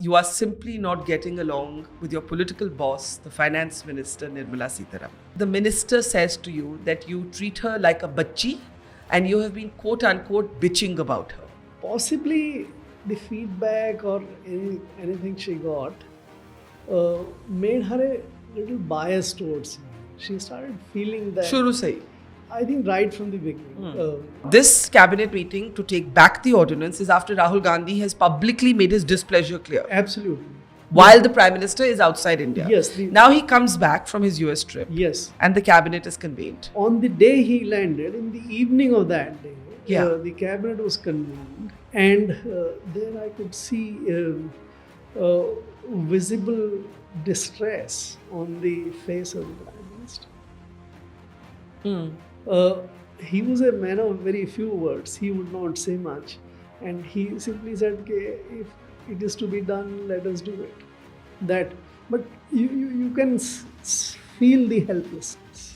You are simply not getting along with your political boss, the Finance Minister Nirmala Sitharaman. The minister says to you that you treat her like a bachchi and you have been quote unquote bitching about her. Possibly the feedback or anything she got made her a little biased towards me. She started feeling that. Shuru se hi. I think right from the beginning. This cabinet meeting to take back the ordinance is after Rahul Gandhi has publicly made his displeasure clear. Absolutely. While the Prime Minister is outside India. Yes. Now he comes back from his US trip. Yes. And the cabinet is convened. On the day he landed, in the evening of that day, Yeah. the cabinet was convened, and there I could see visible distress on the face of the Prime Minister. He was a man of very few words. He would not say much, and he simply said, "If it is to be done, let us do it." But you can feel the helplessness.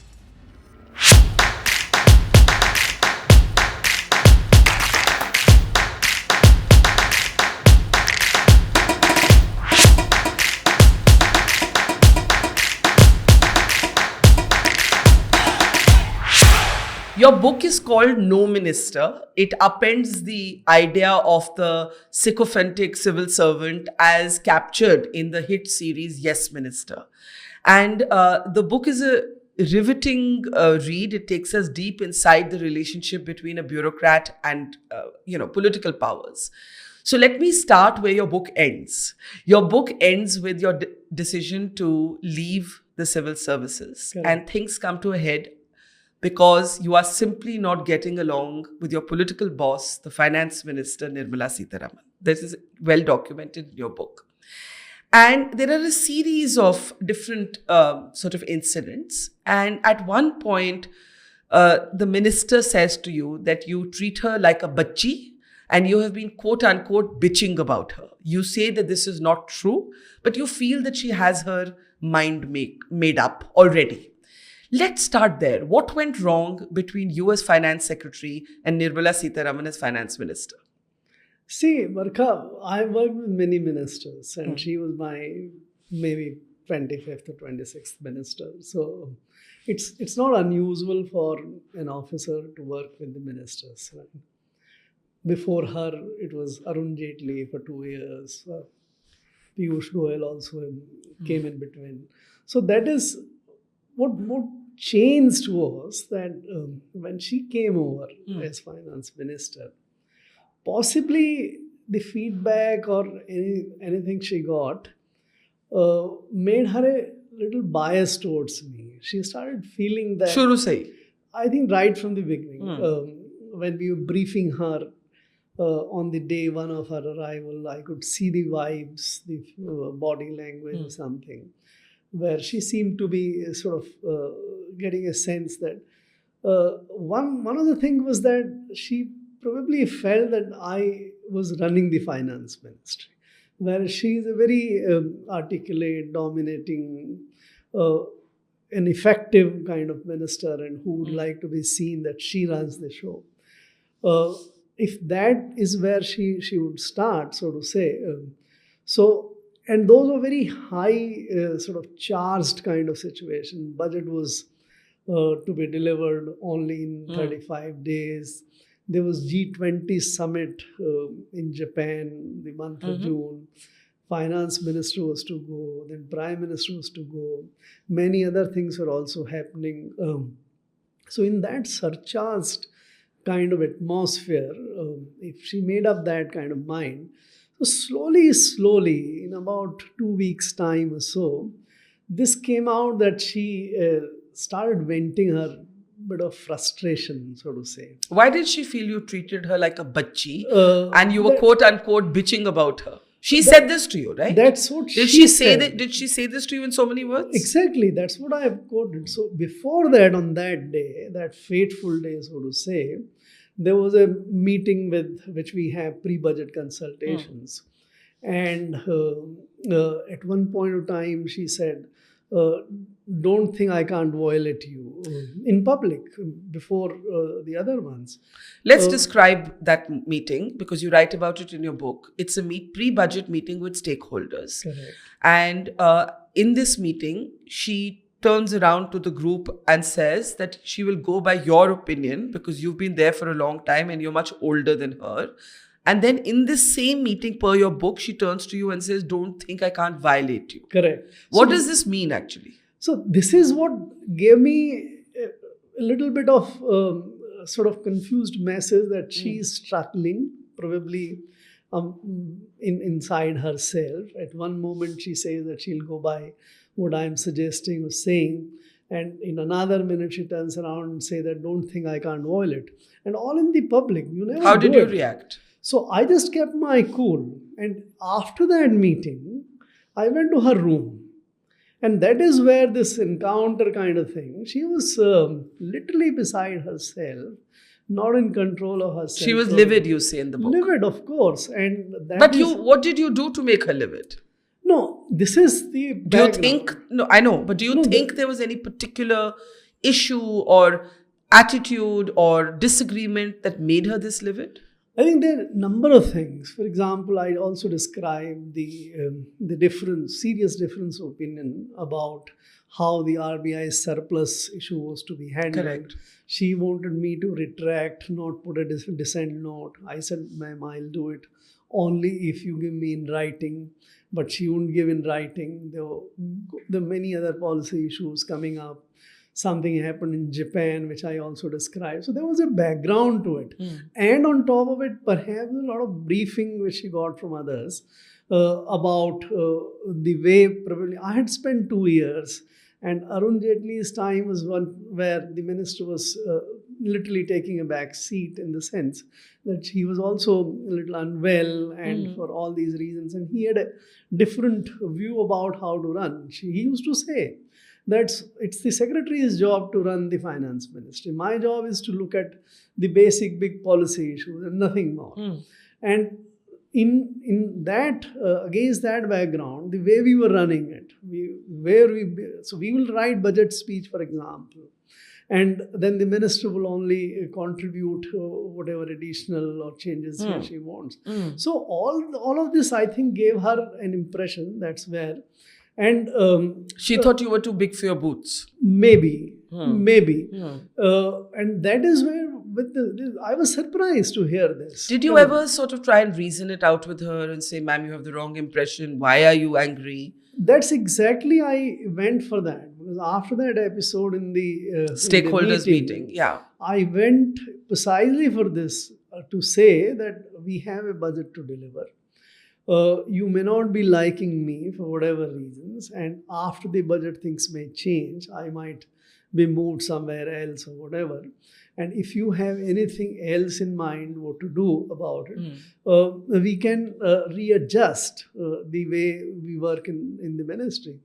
Your book is called No Minister. It upends the idea of the sycophantic civil servant as captured in the hit series Yes Minister. And the book is a riveting read. It takes us deep inside the relationship between a bureaucrat and political powers. So let me start where your book ends. Your book ends with your decision to leave the civil services. Correct. And things come to a head because you are simply not getting along with your political boss, the Finance Minister Nirmala Sitharaman. This is well documented in your book. And there are a series of different sort of incidents. And at one point, the minister says to you that you treat her like a bachchi and you have been quote unquote bitching about her. You say that this is not true, but you feel that she has her mind made up already. Let's start there. What went wrong between you as Finance Secretary and Nirmala Sitharaman as Finance Minister? See, Barkha, I worked with many ministers, and she was my maybe 25th or 26th minister. So it's not unusual for an officer to work with the ministers. Right? Before her, it was Arun Jaitley for 2 years. Piyush Goyal also came in between. So that is what changed was that when she came over as Finance Minister, possibly the feedback or anything she got made her a little biased towards me. She started feeling that. Shuru se hi. I think right from the beginning, when we were briefing her on the day one of her arrival, I could see the vibes, the body language or something, where she seemed to be sort of getting a sense that one of the things was that she probably felt that I was running the finance ministry, where she is a very articulate, dominating, an effective kind of minister, and who would like to be seen that she runs the show. If that is where she would start, so to say, and those were very high, sort of charged kind of situation. Budget was to be delivered only in 35 days. There was G20 summit in Japan the month of June. Finance Minister was to go, then Prime Minister was to go. Many other things were also happening. So in that surcharged kind of atmosphere, if she made up that kind of mind, so slowly, in about 2 weeks' time or so, this came out that she started venting her bit of frustration, so to say. Why did she feel you treated her like a bachchi and you were quote unquote bitching about her? She said this to you, right? That's what did she say said. that? Did she say this to you in so many words? Exactly. That's what I have quoted. So before that, on that day, that fateful day, so to say, there was a meeting with which we have pre-budget consultations. And at one point of time, she said, don't think I can't violate you in public before the other ones. Let's describe that meeting, because you write about it in your book. It's a pre-budget meeting with stakeholders. Correct. And in this meeting, she turns around to the group and says that she will go by your opinion because you've been there for a long time and you're much older than her. And then in this same meeting, per your book, she turns to you and says, don't think I can't violate you. Correct. What does this mean actually? So this is what gave me a little bit of sort of confused message that she's struggling, probably inside herself. At one moment she says that she'll go by what I'm suggesting or saying, and in another minute she turns around and say that don't think I can't violate. And all in the public. You never How did you react? So I just kept my cool. And after that meeting, I went to her room. And that is where this encounter kind of thing, she was literally beside herself, not in control of herself. She was livid, you say in the book. Livid, of course. And that but what did you do to make her livid? No, this is the background. Do you think, no, I know, but do you think there was any particular issue or attitude or disagreement that made her this livid? I think there are a number of things. For example, I also described the serious difference of opinion about how the RBI's surplus issue was to be handled. Correct. She wanted me to retract, not put a dissent note. I said, ma'am, I'll do it only if you give me in writing. But she wouldn't give in writing. There were many other policy issues coming up. Something happened in Japan, which I also described. So there was a background to it. And on top of it, perhaps a lot of briefing which she got from others about the way probably I had spent 2 years. And Arun Jaitley's time was one where the minister was literally taking a back seat in the sense that he was also a little unwell and for all these reasons. And he had a different view about how to run. He used to say, it's the secretary's job to run the finance ministry. My job is to look at the basic big policy issues and nothing more. And in that, against that background, the way we were running it, so we will write budget speech, for example, and then the minister will only contribute whatever additional or changes she wants. So all of this, I think, gave her an impression. That's where. And she thought you were too big for your boots. Maybe. And that is where I was surprised to hear this. Did you ever sort of try and reason it out with her and say, ma'am, you have the wrong impression. Why are you angry? That's exactly I went for that. Because after that episode in the stakeholders meeting, yeah, I went precisely for this to say that we have a budget to deliver. You may not be liking me for whatever reasons, and after the budget things may change. I might be moved somewhere else or whatever. And if you have anything else in mind what to do about it, we can readjust the way we work in the ministry.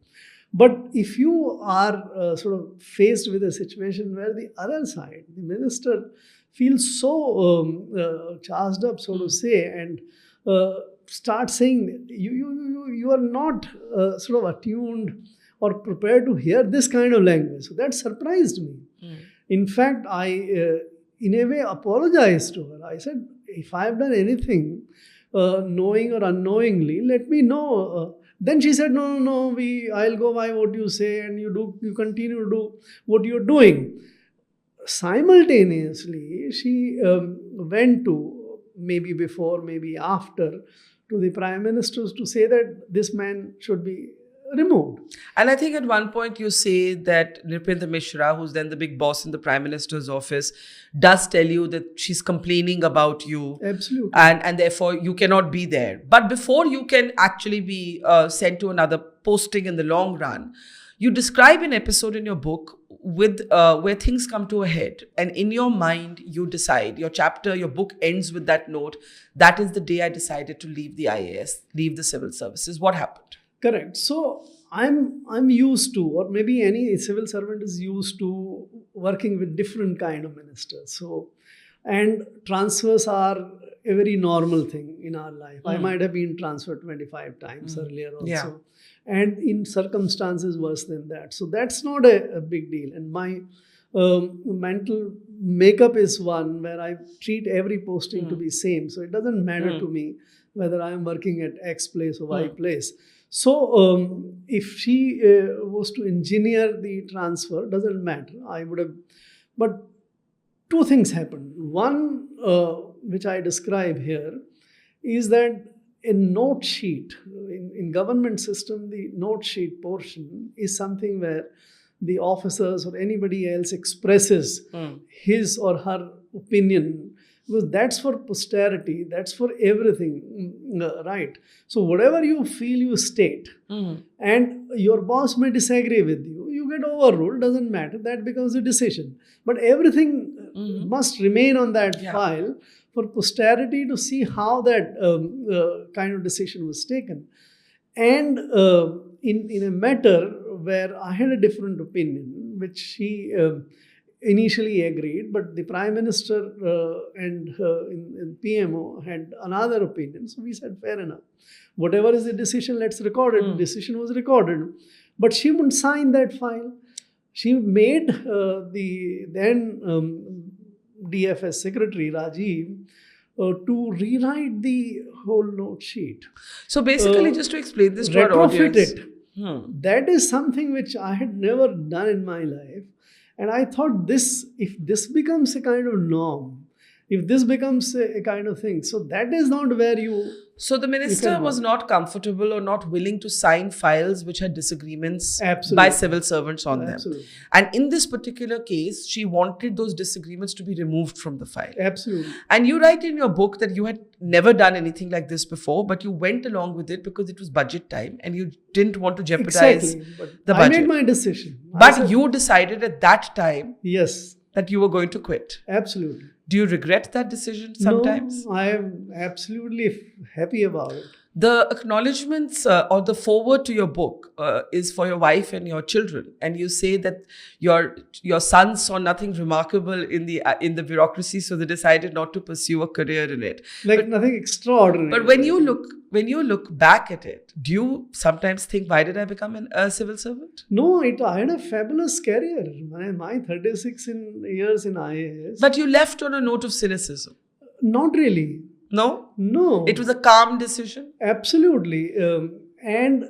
But if you are sort of faced with a situation where the other side, the minister, feels so charged up, so to say, and start saying you are not sort of attuned or prepared to hear this kind of language. So that surprised me. In fact, I in a way apologized to her. I said, if I have done anything knowing or unknowingly, let me know. Then she said, no, I'll go by what you say, and you continue to do what you're doing. Simultaneously, she went to, maybe before, maybe after, to the Prime Ministers to say that this man should be removed. And I think at one point you say that Nripendra Mishra, who's then the big boss in the Prime Minister's office, does tell you that she's complaining about you. Absolutely. And therefore you cannot be there. But before you can actually be sent to another posting in the long run, you describe an episode in your book with where things come to a head, and in your mind you decide, your book ends with that note, that is the day I decided to leave the IAS, leave the civil services. What happened? Correct. So I'm used to, or maybe any civil servant is used to working with different kind of ministers. So, and transfers are a very normal thing in our life. I might have been transferred 25 times earlier also. Yeah. And in circumstances worse than that. So that's not a big deal. And my mental makeup is one where I treat every posting to be same. So it doesn't matter to me whether I am working at X place or Y place. So if she was to engineer the transfer, doesn't matter. I would have, but two things happened. One, which I describe here, is that a note sheet in government system, the note sheet portion is something where the officers or anybody else expresses his or her opinion, because that's for posterity, that's for everything, right? So whatever you feel, you state, and your boss may disagree with you, you get overruled, doesn't matter, that becomes a decision. But everything must remain on that file for posterity to see how that kind of decision was taken. And in a matter where I had a different opinion, which she initially agreed, but the Prime Minister and in PMO had another opinion. So we said, fair enough. Whatever is the decision, let's record it. The decision was recorded. But she wouldn't sign that file. She made the then DFS Secretary, Rajiv, to rewrite the whole note sheet. So basically, just to explain this to our audience. Retrofit it. That is something which I had never done in my life. And I thought if this becomes a kind of norm, if this becomes a kind of thing, so that is not where you... So the minister was not comfortable or not willing to sign files which had disagreements by civil servants on them. And in this particular case, she wanted those disagreements to be removed from the file. Absolutely. And you write in your book that you had never done anything like this before, but you went along with it because it was budget time and you didn't want to jeopardize the budget. I made my decision. But you decided at that time that you were going to quit. Absolutely. Do you regret that decision sometimes? No, I am absolutely happy about it. The acknowledgements or the foreword to your book is for your wife and your children, and you say that your sons saw nothing remarkable in the bureaucracy, so they decided not to pursue a career in it. Nothing extraordinary. But when you look back at it, do you sometimes think, why did I become a civil servant? No, I had a fabulous career. My 36 years in IAS. But you left on a note of cynicism. Not really. No? No. It was a calm decision? Absolutely. And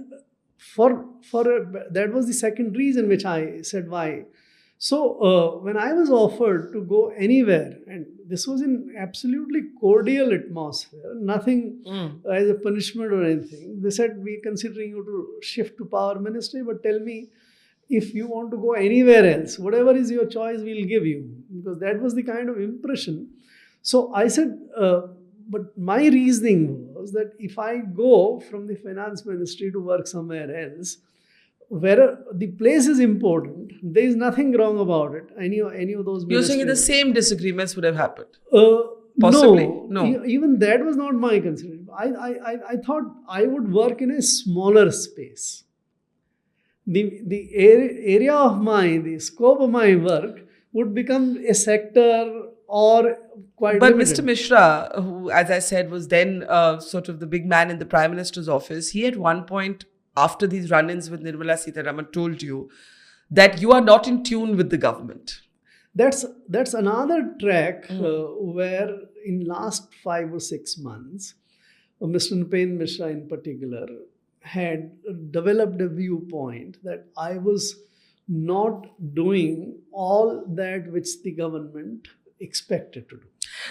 for that was the second reason which I said why. So when I was offered to go anywhere, and this was in absolutely cordial atmosphere, nothing as a punishment or anything, they said, we're considering you to shift to Power Ministry, but tell me if you want to go anywhere else, whatever is your choice, we'll give you. Because that was the kind of impression. So I said, but my reasoning was that if I go from the finance ministry to work somewhere else, where the place is important, there is nothing wrong about it. Any of those. You're saying the same disagreements would have happened? Possibly. No. Even that was not my consideration. I thought I would work in a smaller space. The area of the scope of my work would become a sector or quite But limited. Mr. Mishra, who, as I said, was then sort of the big man in the Prime Minister's office, he at one point, after these run-ins with Nirmala Sitharaman, told you that you are not in tune with the government. That's another track where in last 5 or 6 months, Mr. Nupendra Mishra in particular had developed a viewpoint that I was not doing all that which the government expected to do.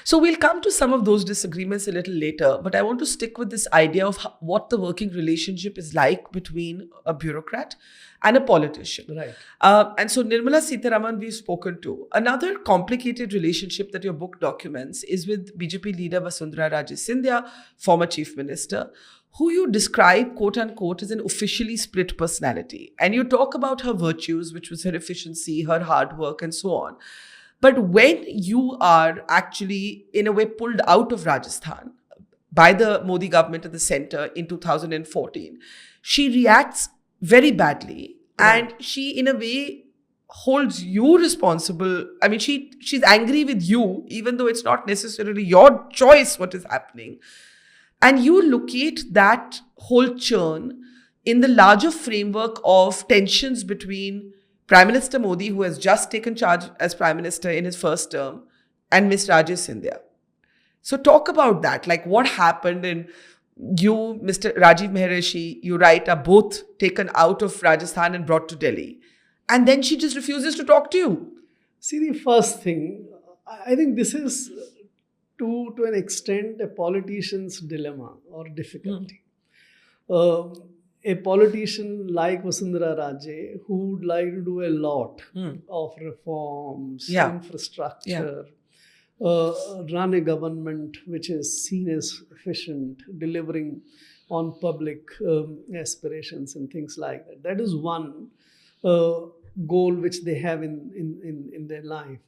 So we'll come to some of those disagreements a little later, but I want to stick with this idea of what the working relationship is like between a bureaucrat and a politician. Right. And so Nirmala Sitharaman we've spoken to. Another complicated relationship that your book documents is with BJP leader Vasundhara Raje Scindia, former chief minister, who you describe, quote unquote, as an officially split personality. And you talk about her virtues, which was her efficiency, her hard work, and so on. But when you are actually, in a way, pulled out of Rajasthan by the Modi government at the center in 2014, she reacts very badly. And she, in a way, holds you responsible. I mean, she's angry with you, even though it's not necessarily your choice what is happening. And you locate that whole churn in the larger framework of tensions between Prime Minister Modi, who has just taken charge as Prime Minister in his first term, and Ms. Rajesh Scindia. So talk about that. Like, what happened? And you, Mr. Rajiv Maharishi, you write, are both taken out of Rajasthan and brought to Delhi. And then she just refuses to talk to you. See, the first thing, I think this is to an extent a politician's dilemma or difficulty. A politician like Vasundhara Raje, who would like to do a lot of reforms, infrastructure, run a government which is seen as efficient, delivering on public aspirations and things like that. That is one goal which they have in their life.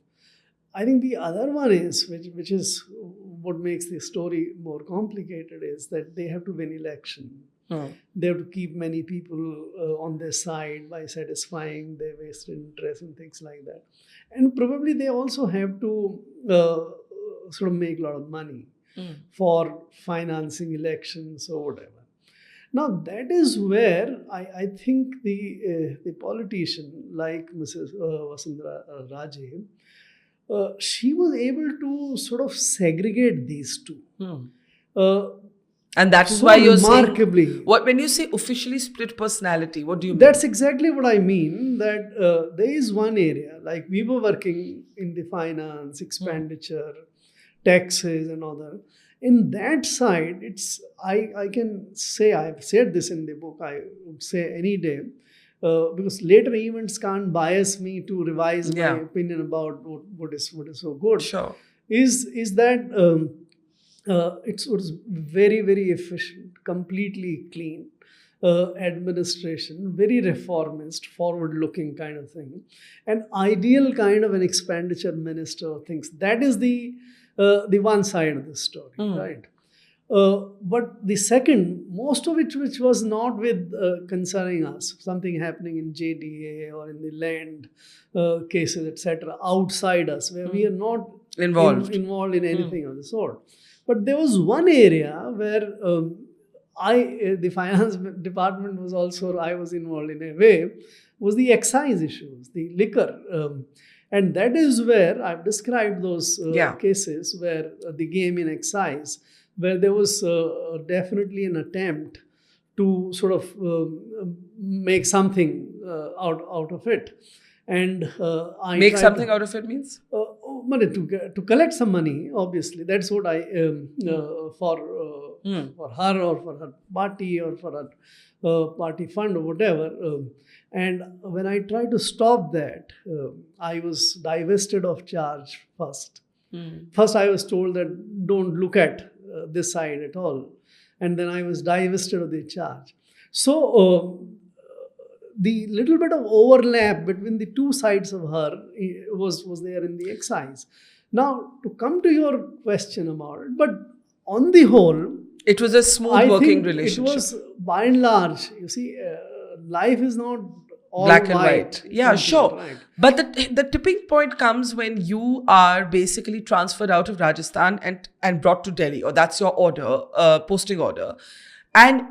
I think the other one is, which is what makes the story more complicated, is that they have to win election. They have to keep many people on their side by satisfying their vested interests and things like that. And probably they also have to sort of make a lot of money for financing elections or whatever. Now, that is where I think the politician like Mrs. Vasundhara Raje, she was able to sort of segregate these two. And that is so why you're remarkably, saying, when you say officially split personality, what do you mean? That's exactly what I mean, that there is one area, like we were working in the finance, expenditure, taxes and all that. In that side, it's I can say, I've said this in the book, I would say any day, because later events can't bias me to revise my opinion about what is so good. Sure. Is that it was very, very efficient, completely clean administration, very reformist, forward-looking kind of thing, an ideal kind of an expenditure minister things. That is the one side of the story, right? But the second, most of it which was not with concerning us, something happening in JDA or in the land cases, etc., outside us, where we are not involved in anything of the sort. But there was one area where the finance department was also, I was involved in a way, was the excise issues, the liquor. And that is where I've described those cases where the game in excise, where there was definitely an attempt to sort of make something out of it. And make something out of it means? Money to collect some money, obviously. That's what I, for her or for her party or for her party fund or whatever. And when I tried to stop that, I was divested of charge first. First, I was told that don't look at this side at all. And then I was divested of the charge. So, the little bit of overlap between the two sides of her was there in the excise. Now, to come to your question about it, but on the whole, it was a smooth working relationship. It was, by and large, you see, life is not all black and white. Yeah, sure. Right. But the tipping point comes when you are basically transferred out of Rajasthan and brought to Delhi, or that's your order, posting order. And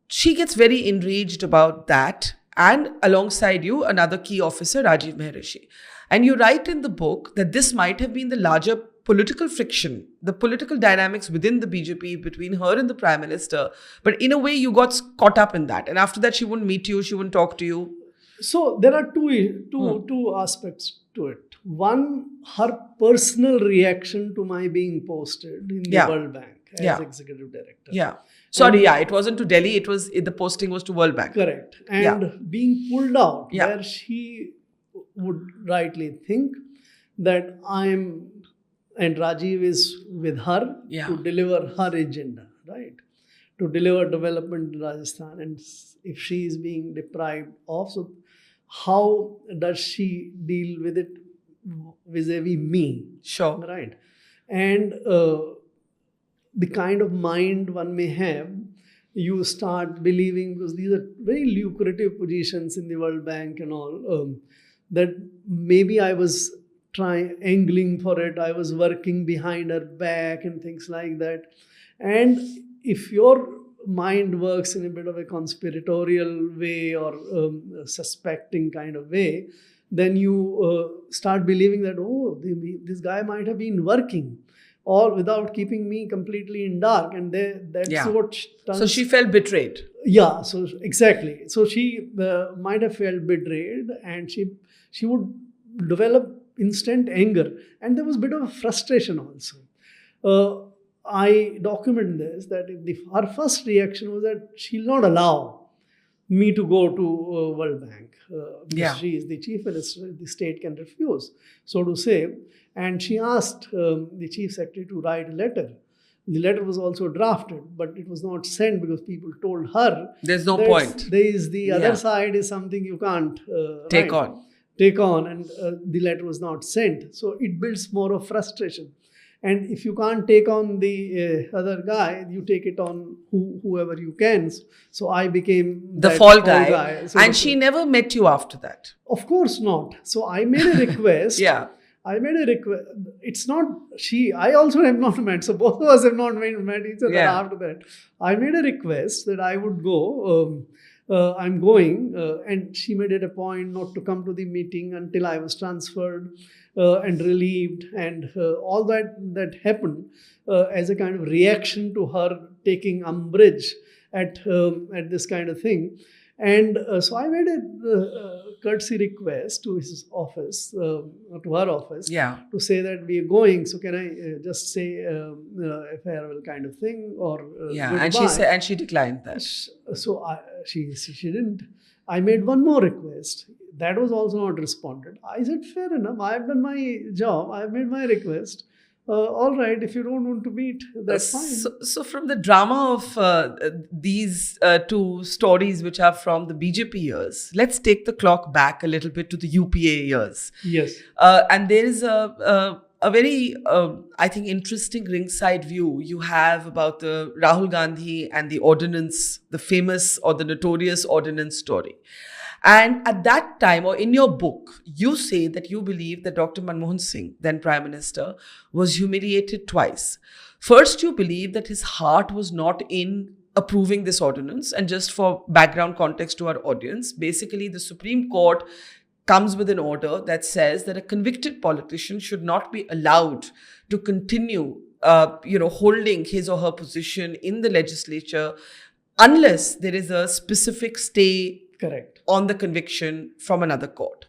she gets very enraged about that. And alongside you, another key officer, Rajiv Maharishi. And you write in the book that this might have been the larger political friction, the political dynamics within the BJP between her and the Prime Minister. But in a way, you got caught up in that. And after that, she wouldn't meet you, she wouldn't talk to you. So there are two aspects to it. One, her personal reaction to my being posted in the World Bank as executive director. Yeah. Sorry, it wasn't to Delhi. The posting was to World Bank. Correct. And being pulled out, where she would rightly think that and Rajiv is with her to deliver her agenda, right? To deliver development in Rajasthan. And if she is being deprived of, so how does she deal with it vis-a-vis me? Sure. Right. And the kind of mind one may have, you start believing, because these are very lucrative positions in the World Bank and all, that maybe I was angling for it. I was working behind her back and things like that. And if your mind works in a bit of a conspiratorial way or suspecting kind of way, then you start believing that, oh, this guy might have been working all without keeping me completely in dark. And that's what so she felt betrayed. Yeah, so exactly. So she might have felt betrayed, and she would develop instant anger, and there was a bit of frustration also. I document this, that her first reaction was that she'll not allow me to go to World Bank. Because she is the chief minister, the state can refuse, so to say. And she asked the chief secretary to write a letter. The letter was also drafted, but it was not sent because people told her there's no point. There is the other side is something you can't take on, and the letter was not sent. So it builds more of frustration. And if you can't take on the other guy, you take it on whoever you can. So I became the fall guy. So and she never met you after that? Of course not. So I made a request. I made a request. It's not she. I also have not met. So both of us have not met each other after that. I made a request that I would go. I'm going. And she made it a point not to come to the meeting until I was transferred and relieved. And all that happened as a kind of reaction to her taking umbrage at this kind of thing. And so I made a courtesy request to his office, to her office, to say that we are going. So can I just say a farewell kind of thing, or goodbye? And she declined that. So she didn't. I made one more request. That was also not responded. I said, fair enough. I have done my job. I have made my request. All right, if you don't want to meet, that's fine. So from the drama of these two stories, which are from the BJP years, let's take the clock back a little bit to the UPA years. Yes. And there is a very, I think, interesting ringside view you have about the Rahul Gandhi and the ordinance, the famous or the notorious ordinance story. And at that time, or in your book, you say that you believe that Dr. Manmohan Singh, then Prime Minister, was humiliated twice. First, you believe that his heart was not in approving this ordinance. And just for background context to our audience, basically the Supreme Court comes with an order that says that a convicted politician should not be allowed to continue, holding his or her position in the legislature unless there is a specific stay on the conviction from another court.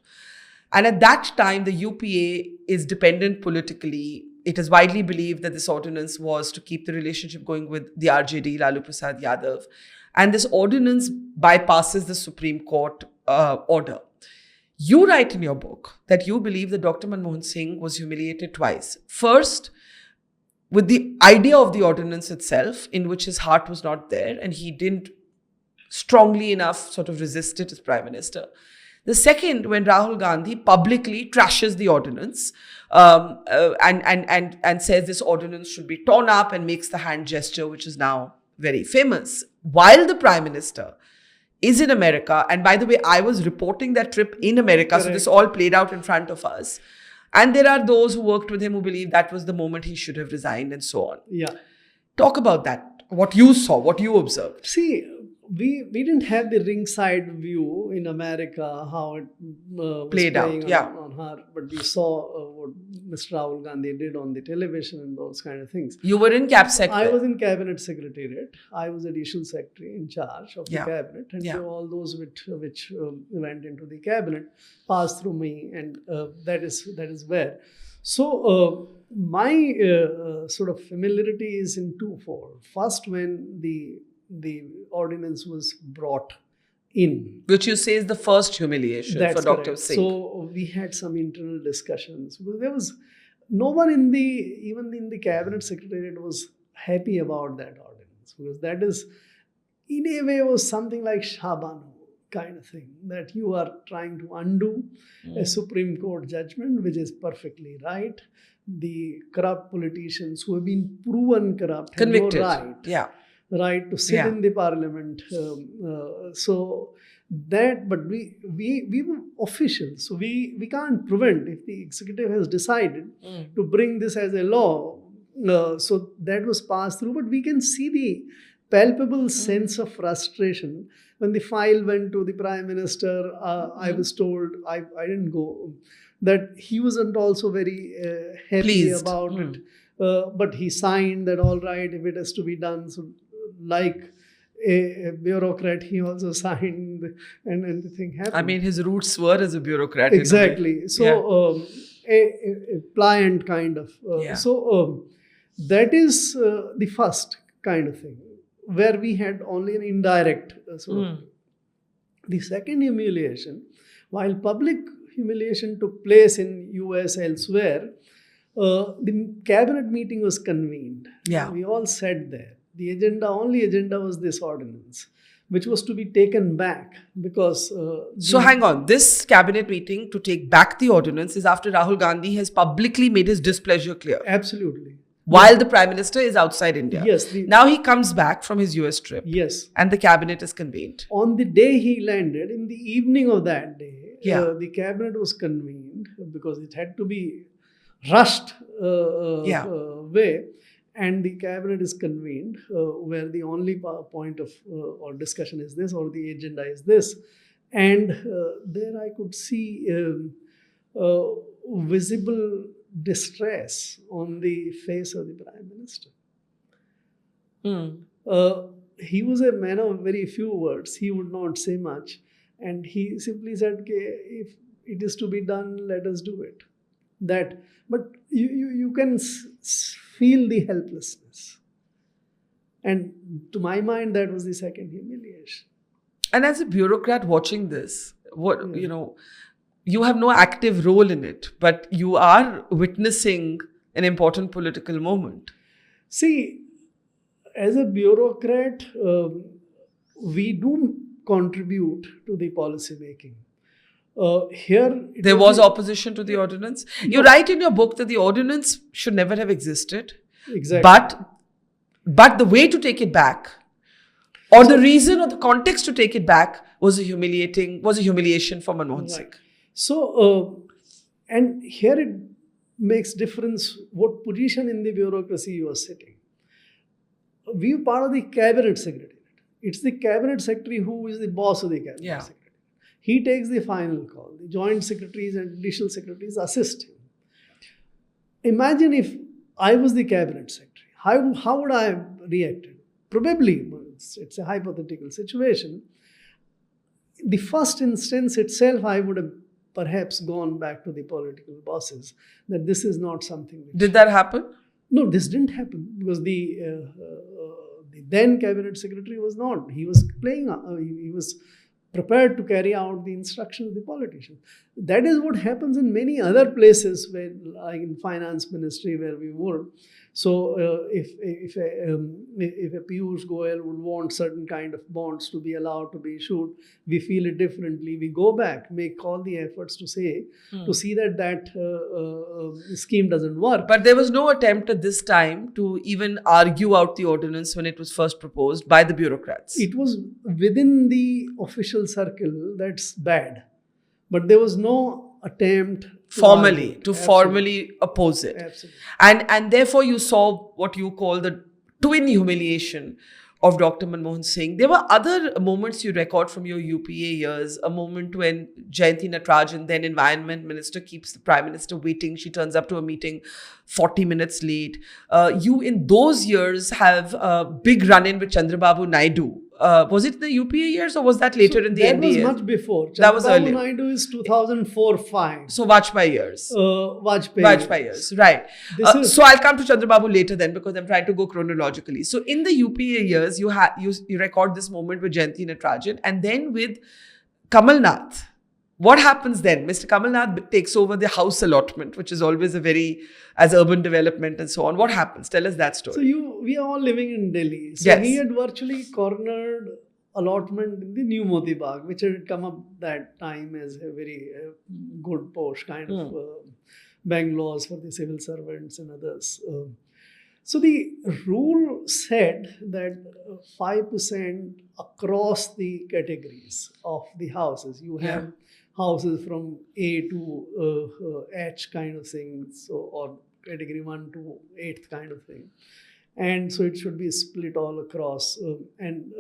And at that time, the UPA is dependent politically. It is widely believed that this ordinance was to keep the relationship going with the RJD, Lalu Prasad Yadav. And this ordinance bypasses the Supreme Court order. You write in your book that you believe that Dr. Manmohan Singh was humiliated twice. First, with the idea of the ordinance itself, in which his heart was not there and he didn't strongly enough sort of resist it as Prime Minister. The second, when Rahul Gandhi publicly trashes the ordinance and says this ordinance should be torn up and makes the hand gesture, which is now very famous, while the Prime Minister is in America. And by the way, I was reporting that trip in America, so this all played out in front of us. And there are those who worked with him who believe that was the moment he should have resigned and so on. Yeah. Talk about that. What you saw, what you observed. See, we didn't have the ringside view in America, how it was played out on her, but we saw what Mr. Rahul Gandhi did on the television and those kind of things. You were in Cabinet. I was in Cabinet Secretariat. I was additional secretary in charge of the Cabinet, and so all those which went into the Cabinet passed through me, and that is where. So my sort of familiarity is in twofold. First, when the ordinance was brought in, which you say is the first humiliation for Dr. Singh. So we had some internal discussions. There was no one even in the Cabinet Secretariat was happy about that ordinance, because that is, in a way, was something like Shabanu kind of thing, that you are trying to undo a Supreme Court judgment, which is perfectly right. The corrupt politicians who have been proven corrupt, convicted, right to sit in the parliament. So But we were officials, so we can't prevent if the executive has decided to bring this as a law. So that was passed through, but we can see the palpable sense of frustration when the file went to the Prime Minister. I was told, I didn't go, that he wasn't also very happy Pleased. about it. But he signed that, all right, if it has to be done. So like a bureaucrat, he also signed, and the thing happened. I mean, his roots were as a bureaucrat. Exactly. So a pliant kind of. So that is the first kind of thing, where we had only an indirect sort of. The second humiliation, while public humiliation took place in US elsewhere, the cabinet meeting was convened. Yeah. We all sat there. The only agenda was this ordinance, which was to be taken back because... So hang on, this cabinet meeting to take back the ordinance is after Rahul Gandhi has publicly made his displeasure clear. Absolutely. While the Prime Minister is outside India. Yes. Now he comes back from his US trip. Yes. And the cabinet is convened. On the day he landed, in the evening of that day, the cabinet was convened because it had to be rushed way. And the cabinet is convened where the only point of or discussion is this, or the agenda is this. And there I could see visible distress on the face of the Prime Minister. He was a man of very few words. He would not say much. And he simply said, okay, if it is to be done, let us do it. But you can feel the helplessness. And to my mind, that was the second humiliation. And as a bureaucrat watching this, you have no active role in it, but you are witnessing an important political moment. See, as a bureaucrat, we do contribute to the policy making. Here, there was opposition to the ordinance. You write in your book that the ordinance should never have existed. Exactly. But the way to take it back, or the reason or the context to take it back, was a humiliation for Manmohan Singh. So, and here it makes difference what position in the bureaucracy you are sitting. We are part of the cabinet secretariat. It's the cabinet secretary who is the boss of the cabinet secretary. He takes the final call. The joint secretaries and additional secretaries assist him. Imagine if I was the cabinet secretary. How would I have reacted? Probably, it's a hypothetical situation. The first instance itself, I would have perhaps gone back to the political bosses that this is not something. Did that happen? No, this didn't happen because the then cabinet secretary was not. He was playing. He was prepared to carry out the instructions of the politician. That is what happens in many other places, where, like in finance ministry where we were. So if a Piyush Goyal would want certain kind of bonds to be allowed to be issued, we feel it differently. We go back, make all the efforts to see that scheme doesn't work. But there was no attempt at this time to even argue out the ordinance when it was first proposed by the bureaucrats. It was within the official circle. That's bad. But there was no attempt formally oppose it. Absolutely. And therefore you saw what you call the twin humiliation of Dr. Manmohan Singh. There were other moments you record from your UPA years, a moment when Jayanti Natarajan, then Environment Minister, keeps the Prime Minister waiting. She turns up to a meeting 40 minutes late. You in those years have a big run-in with Chandrababu Naidu. Was it the UPA years or was that later in the NDA? That was much before. That was earlier. Chandrababu Naidu is 2004-05. So Vajpayee years. Vajpayee years, right. So I'll come to Chandrababu later then because I'm trying to go chronologically. So in the UPA years, you record this moment with Jayanti Natarajan and then with Kamal Nath. What happens then? Mr. Kamal Nath takes over the house allotment, which is always as urban development and so on. What happens? Tell us that story. So we are all living in Delhi. So he had virtually cornered allotment in the New Moti Bagh, which had come up that time as a very good posh kind of bungalows for the civil servants and others. So the rule said that 5% across the categories of the houses. You have houses from A to H kind of thing, so or category 1 to 8th kind of thing. And so it should be split all across, and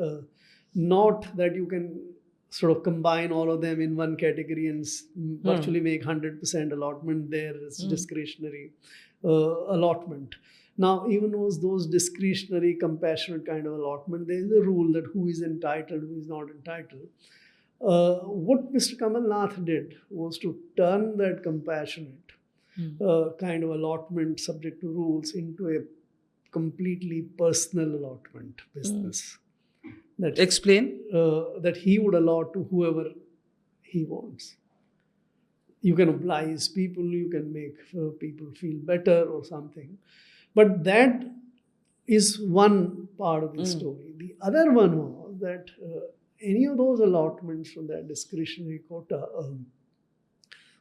not that you can sort of combine all of them in one category and virtually make 100% allotment there. It's discretionary allotment. Now, even those discretionary, compassionate kind of allotment, there is a rule that who is entitled, who is not entitled. What Mr. Kamal Nath did was to turn that compassionate kind of allotment subject to rules into a completely personal allotment business. That, Explain. That he would allot to whoever he wants. You can oblige people, you can make people feel better or something. But that is one part of the story. The other one was that any of those allotments from that discretionary quota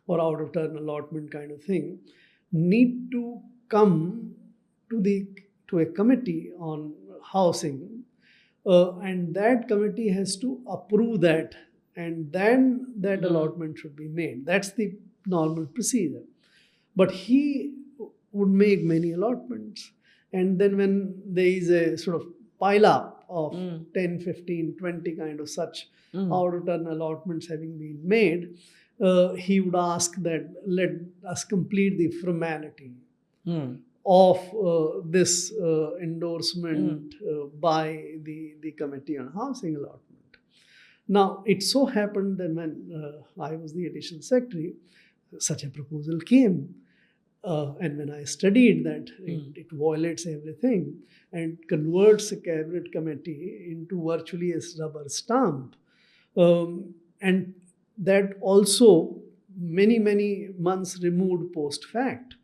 or out of turn allotment kind of thing need to come to a committee on housing, and that committee has to approve that, and then that allotment should be made. That's the normal procedure. But he would make many allotments, and then when there is a sort of pile up of 10, 15, 20 kind of such out of turn allotments having been made, he would ask that let us complete the formality of this endorsement by the Committee on Housing Allotment. Now, it so happened that when I was the Additional Secretary, such a proposal came. And when I studied that, it violates everything and converts a cabinet committee into virtually a rubber stamp. And that also many, many months removed post fact.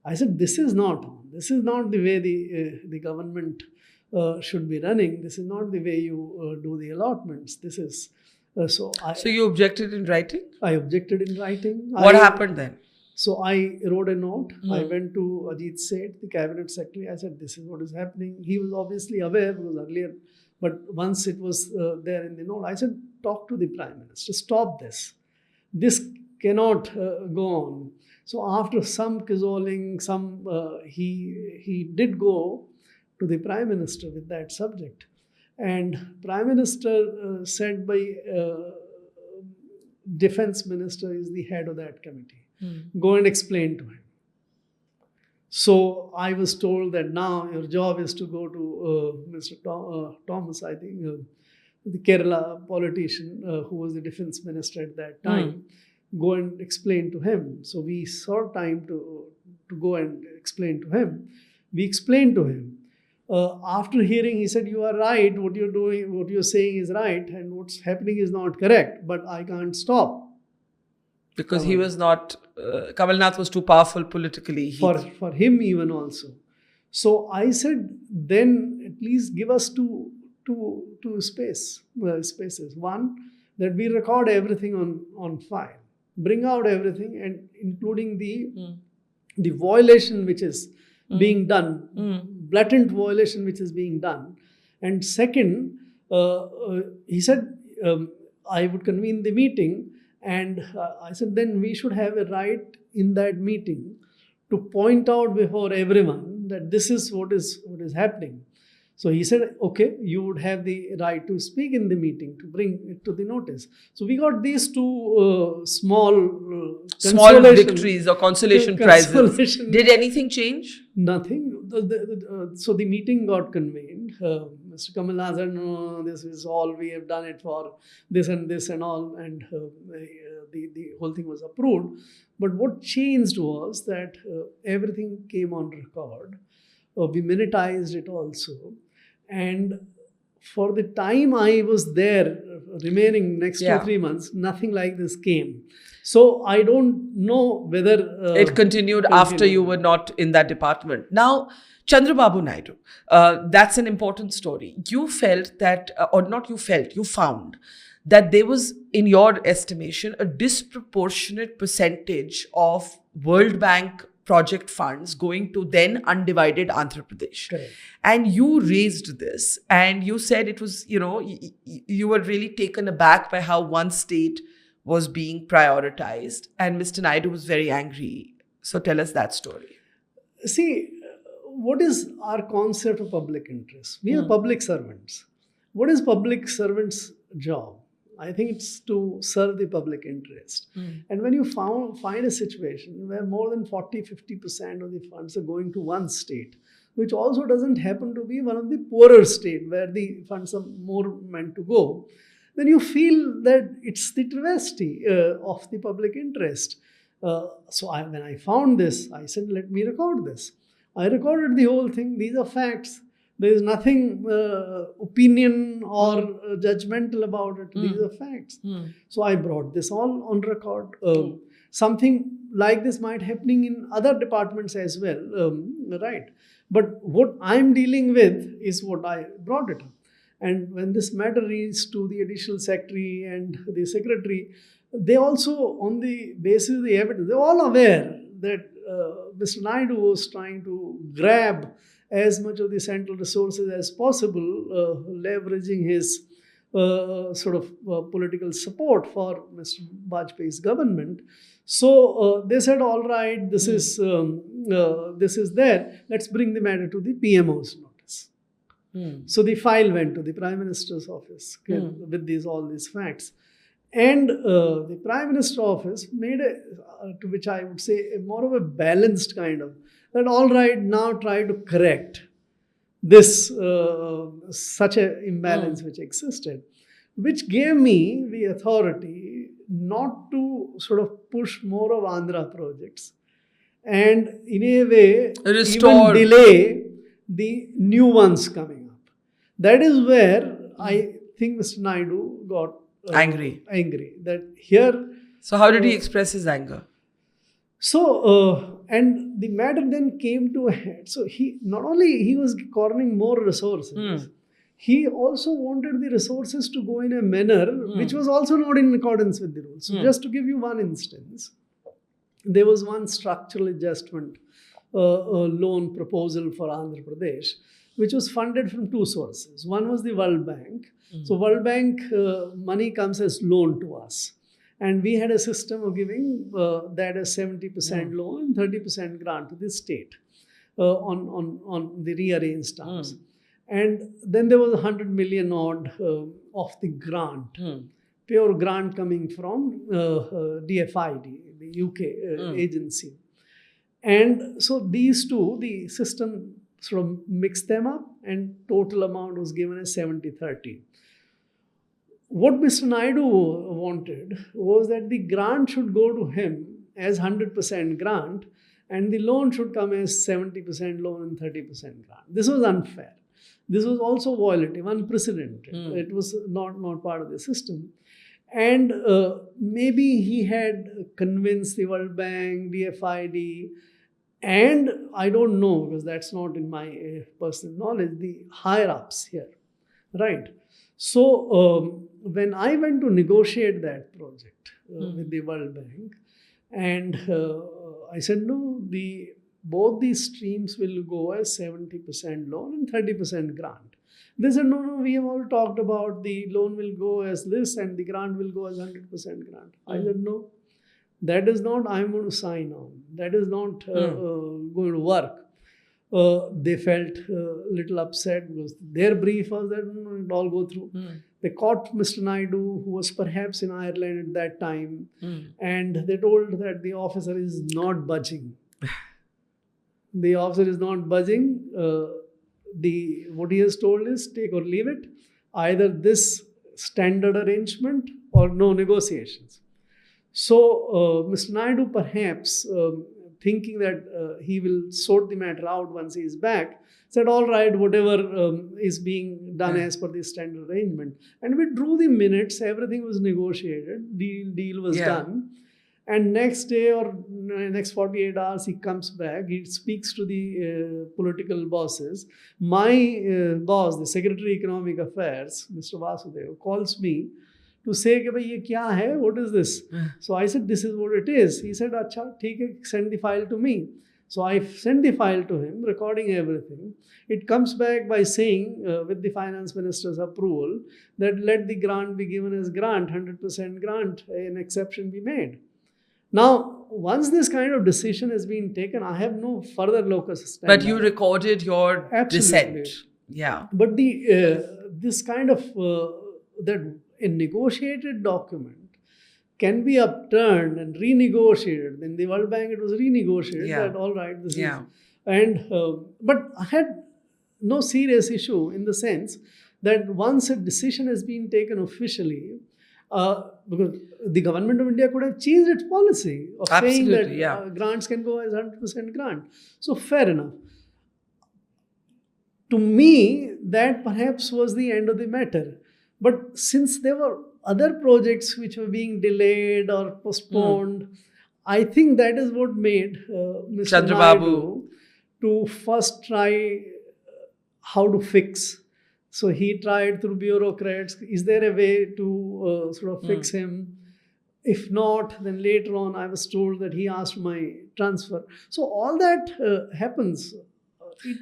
I said, this is not the way the government should be running. This is not the way you do the allotments. This is so you objected in writing? I objected in writing. What happened then? So I wrote a note. I went to Ajit Seth, the cabinet secretary. I said, this is what is happening. He was obviously aware because earlier, but once it was there in the note, I said, talk to the Prime Minister, stop this. This cannot go on. So after some cajoling, he did go to the Prime Minister with that subject. And Prime Minister said by Defense Minister is the head of that committee. Go and explain to him. So I was told that now your job is to go to Mr. Thomas, I think, the Kerala politician who was the defense minister at that time. Go and explain to him. So we sought time to go and explain to him. We explained to him. After hearing, he said, you are right, what you're doing, what you're saying is right, and what's happening is not correct, but I can't stop. Because he was not, Kamal Nath was too powerful politically. For him even also. So I said, then at least give us two spaces. One, that we record everything on file. Bring out everything, and including the violation which is being done, blatant violation which is being done. And second, he said, I would convene the meeting. And I said, then we should have a right in that meeting to point out before everyone that this is what is happening. So he said, okay, you would have the right to speak in the meeting, to bring it to the notice. So we got these two small victories or consolation prizes. Did anything change? Nothing. So the meeting got convened. Mr. Kamal Nath said, no, this is all, we have done it for this and all. And the whole thing was approved. But what changed was that everything came on record. We minutized it also. And for the time I was there, remaining next 2 or 3 months, nothing like this came. So I don't know whether it continued after you were not in that department. Now, Chandrababu Naidu, that's an important story. You felt that, you found that there was, in your estimation, a disproportionate percentage of World Bank project funds going to then undivided Andhra Pradesh. Correct. And you raised this and you said it was, you were really taken aback by how one state was being prioritized, and Mr. Naidu was very angry. So tell us that story. See, what is our concept of public interest? We are public servants. What is public servants' job? I think it's to serve the public interest. And when you find a situation where more than 40-50% of the funds are going to one state, which also doesn't happen to be one of the poorer states where the funds are more meant to go, then you feel that it's the travesty of the public interest. So when I found this, I said, let me record this. I recorded the whole thing. These are facts. There is nothing opinion or judgmental about it. These are facts. So I brought this all on record. Something like this might happening in other departments as well, right? But what I'm dealing with is what I brought it up. And when this matter reached to the additional secretary and the secretary, they also, on the basis of the evidence, they're all aware that Mr. Naidu was trying to grab as much of the central resources as possible, leveraging his political support for Mr. Vajpayee's government. So they said, all right, this is there. Let's bring the matter to the PMO's notice. So the file went to the Prime Minister's office with all these facts. And the Prime Minister's office made to which I would say, more of a balanced kind of, that all right, now try to correct this, such an imbalance which existed, which gave me the authority not to sort of push more of Andhra projects and in a way even delay the new ones coming up. That is where I think Mr. Naidu got angry that here. So how did he express his anger? So, and the matter then came to a head. So he was cornering more resources. He also wanted the resources to go in a manner which was also not in accordance with the rules. So just to give you one instance, there was one structural adjustment loan proposal for Andhra Pradesh, which was funded from two sources. One was the World Bank. So World Bank money comes as loan to us. And we had a system of giving that as 70% loan and 30% grant to the state on the rearranged terms. And then there was 100 million odd of the grant, pure grant coming from DFID, the UK agency. And so these two, the system sort of mixed them up and total amount was given as 70-30. What Mr. Naidu wanted was that the grant should go to him as 100% grant and the loan should come as 70% loan and 30% grant. This was unfair. This was also violative, unprecedented. It was not part of the system. And maybe he had convinced the World Bank, DFID, and I don't know, because that's not in my personal knowledge, the higher-ups here, right? So when I went to negotiate that project with the World Bank, and I said, no, both these streams will go as 70% loan and 30% grant. They said, no, we have all talked about the loan will go as this and the grant will go as 100% grant. I said, no, that is not I'm going to sign on. That is not going to work. They felt a little upset because their brief was that it all go through. They caught Mr. Naidu, who was perhaps in Ireland at that time, and they told that the officer is not budging. The officer is not budging. What he has told is take or leave it. Either this standard arrangement or no negotiations. So Mr. Naidu perhaps thinking that he will sort the matter out once he is back, said, all right, whatever is being done as per the standard arrangement. And we drew the minutes, everything was negotiated, deal was done. And next day or next 48 hours, he comes back, he speaks to the political bosses. My boss, the Secretary Economic Affairs, Mr. Vasudev, calls me to say, ye kya hai? What is this? So I said, this is what it is. He said, acha, theek hai, send the file to me. So I sent the file to him, recording everything. It comes back by saying, with the finance minister's approval, that let the grant be given as grant, 100% grant, an exception be made. Now, once this kind of decision has been taken, I have no further locus standi. But you recorded your dissent. Yeah. But this kind of that a negotiated document can be upturned and renegotiated. In the World Bank, it was renegotiated. Yeah. That all right, this is, and but I had no serious issue in the sense that once a decision has been taken officially, because the government of India could have changed its policy of saying that grants can go as 100% grant. So fair enough. To me, that perhaps was the end of the matter. But since there were other projects which were being delayed or postponed, I think that is what made Mr. Chandrababu Naidu to first try how to fix. So he tried through bureaucrats. Is there a way to sort of fix him? If not, then later on I was told that he asked my transfer. So all that happens.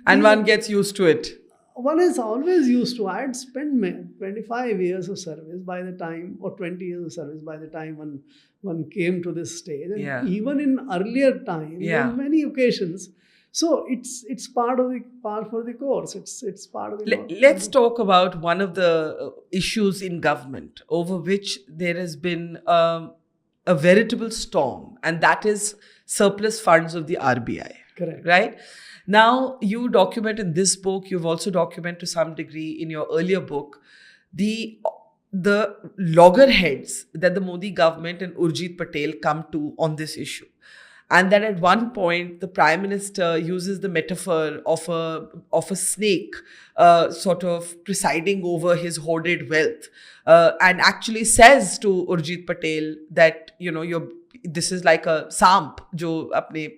And one gets used to it. One is always used to. I had spent 25 years of service by the time, or 20 years of service by the time one came to this stage. And even in earlier times, on many occasions. So it's part for the course. It's part of the. Let's talk about one of the issues in government over which there has been a veritable storm, and that is surplus funds of the RBI. Correct. Right? Now, you document in this book, you've also documented to some degree in your earlier book, the loggerheads that the Modi government and Urjit Patel come to on this issue. And that at one point, the Prime Minister uses the metaphor of a snake sort of presiding over his hoarded wealth, and actually says to Urjit Patel that, this is like a samp, jo apne.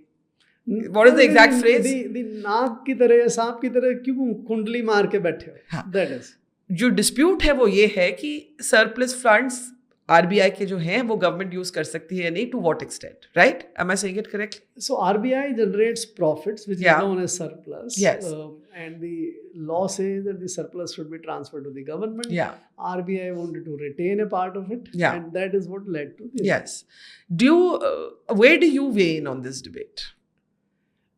What is the exact phrase? The नाक की तरह सांप की तरह क्यों कुंडली मार के बैठे हो? That is. जो dispute है वो ये है कि surplus funds RBI के जो हैं वो government use कर सकती है या नहीं, to what extent, right? Am I saying it correctly? So RBI generates profits which is known as surplus. Yes. And the law says that the surplus should be transferred to the government. Yeah. RBI wanted to retain a part of it. Yeah. And that is what led to this. Yes. Where do you weigh in on this debate?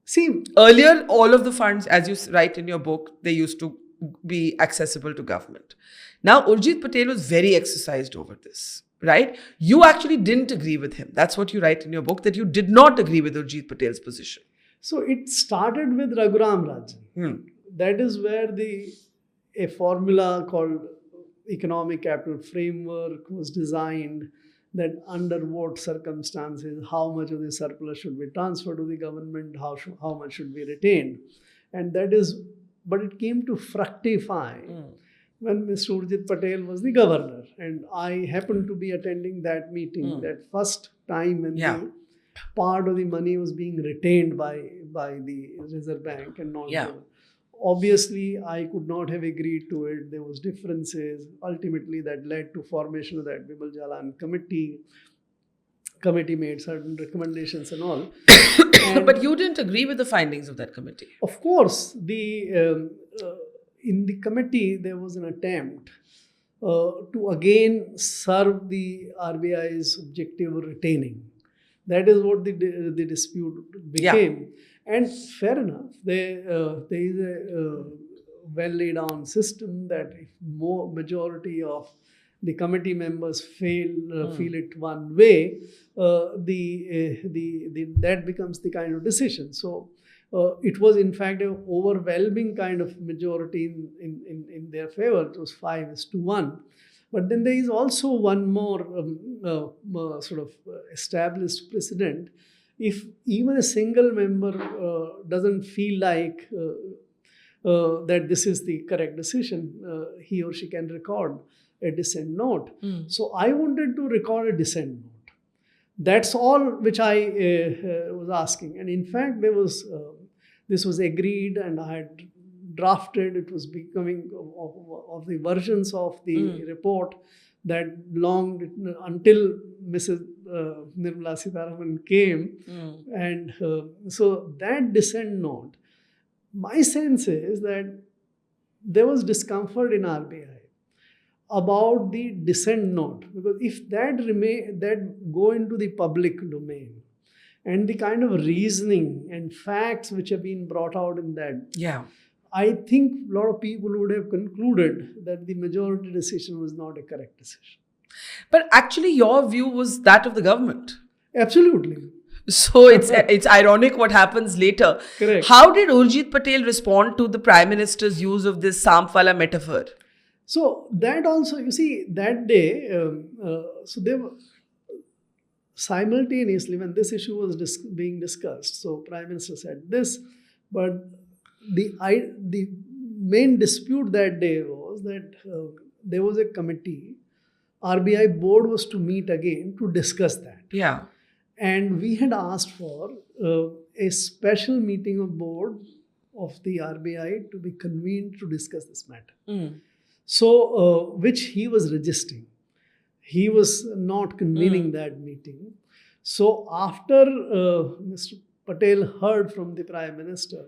See, earlier, all of the funds, as you write in your book, they used to be accessible to government. Now, Urjit Patel was very exercised over this, right? You actually didn't agree with him. That's what you write in your book, that you did not agree with Urjit Patel's position. So, it started with Raghuram Rajan. That is where a formula called Economic Capital Framework was designed, that under what circumstances, how much of the surplus should be transferred to the government, how much should be retained. And that is, but it came to fructify when Mr. Urjit Patel was the governor. And I happened to be attending that meeting, that first time when the part of the money was being retained by the Reserve Bank and not given. Obviously, I could not have agreed to it. There was differences. Ultimately, that led to formation of that Bimal Jalan committee. Committee made certain recommendations and all. But you didn't agree with the findings of that committee. Of course, in the committee, there was an attempt to again serve the RBI's objective of retaining. That is what the dispute became. And fair enough, there is a well laid down system that if majority of the committee members feel it one way, that becomes the kind of decision. So it was in fact an overwhelming kind of majority in their favor. It was 5-1. But then there is also one more sort of established precedent. If even a single member doesn't feel like that this is the correct decision, he or she can record a dissent note. So I wanted to record a dissent note. That's all which I was asking. And in fact, this was agreed and I had drafted. It was becoming of the versions of the report that longed until Mrs. Nirmala Sitharaman came. And so that dissent note, my sense is that there was discomfort in RBI about the dissent note, because if that go into the public domain, and the kind of reasoning and facts which have been brought out in that, I think a lot of people would have concluded that the majority decision was not a correct decision. But actually, your view was that of the government. Absolutely. So it's ironic what happens later. Correct. How did Urjit Patel respond to the Prime Minister's use of this Sampwala metaphor? So that also, you see, that day, so they were simultaneously, when this issue was being discussed, so Prime Minister said this, but the main dispute that day was that there was a committee, RBI board was to meet again to discuss that. Yeah. And we had asked for a special meeting of board of the RBI to be convened to discuss this matter. So, which he was resisting. He was not convening that meeting. So, after Mr. Patel heard from the Prime Minister,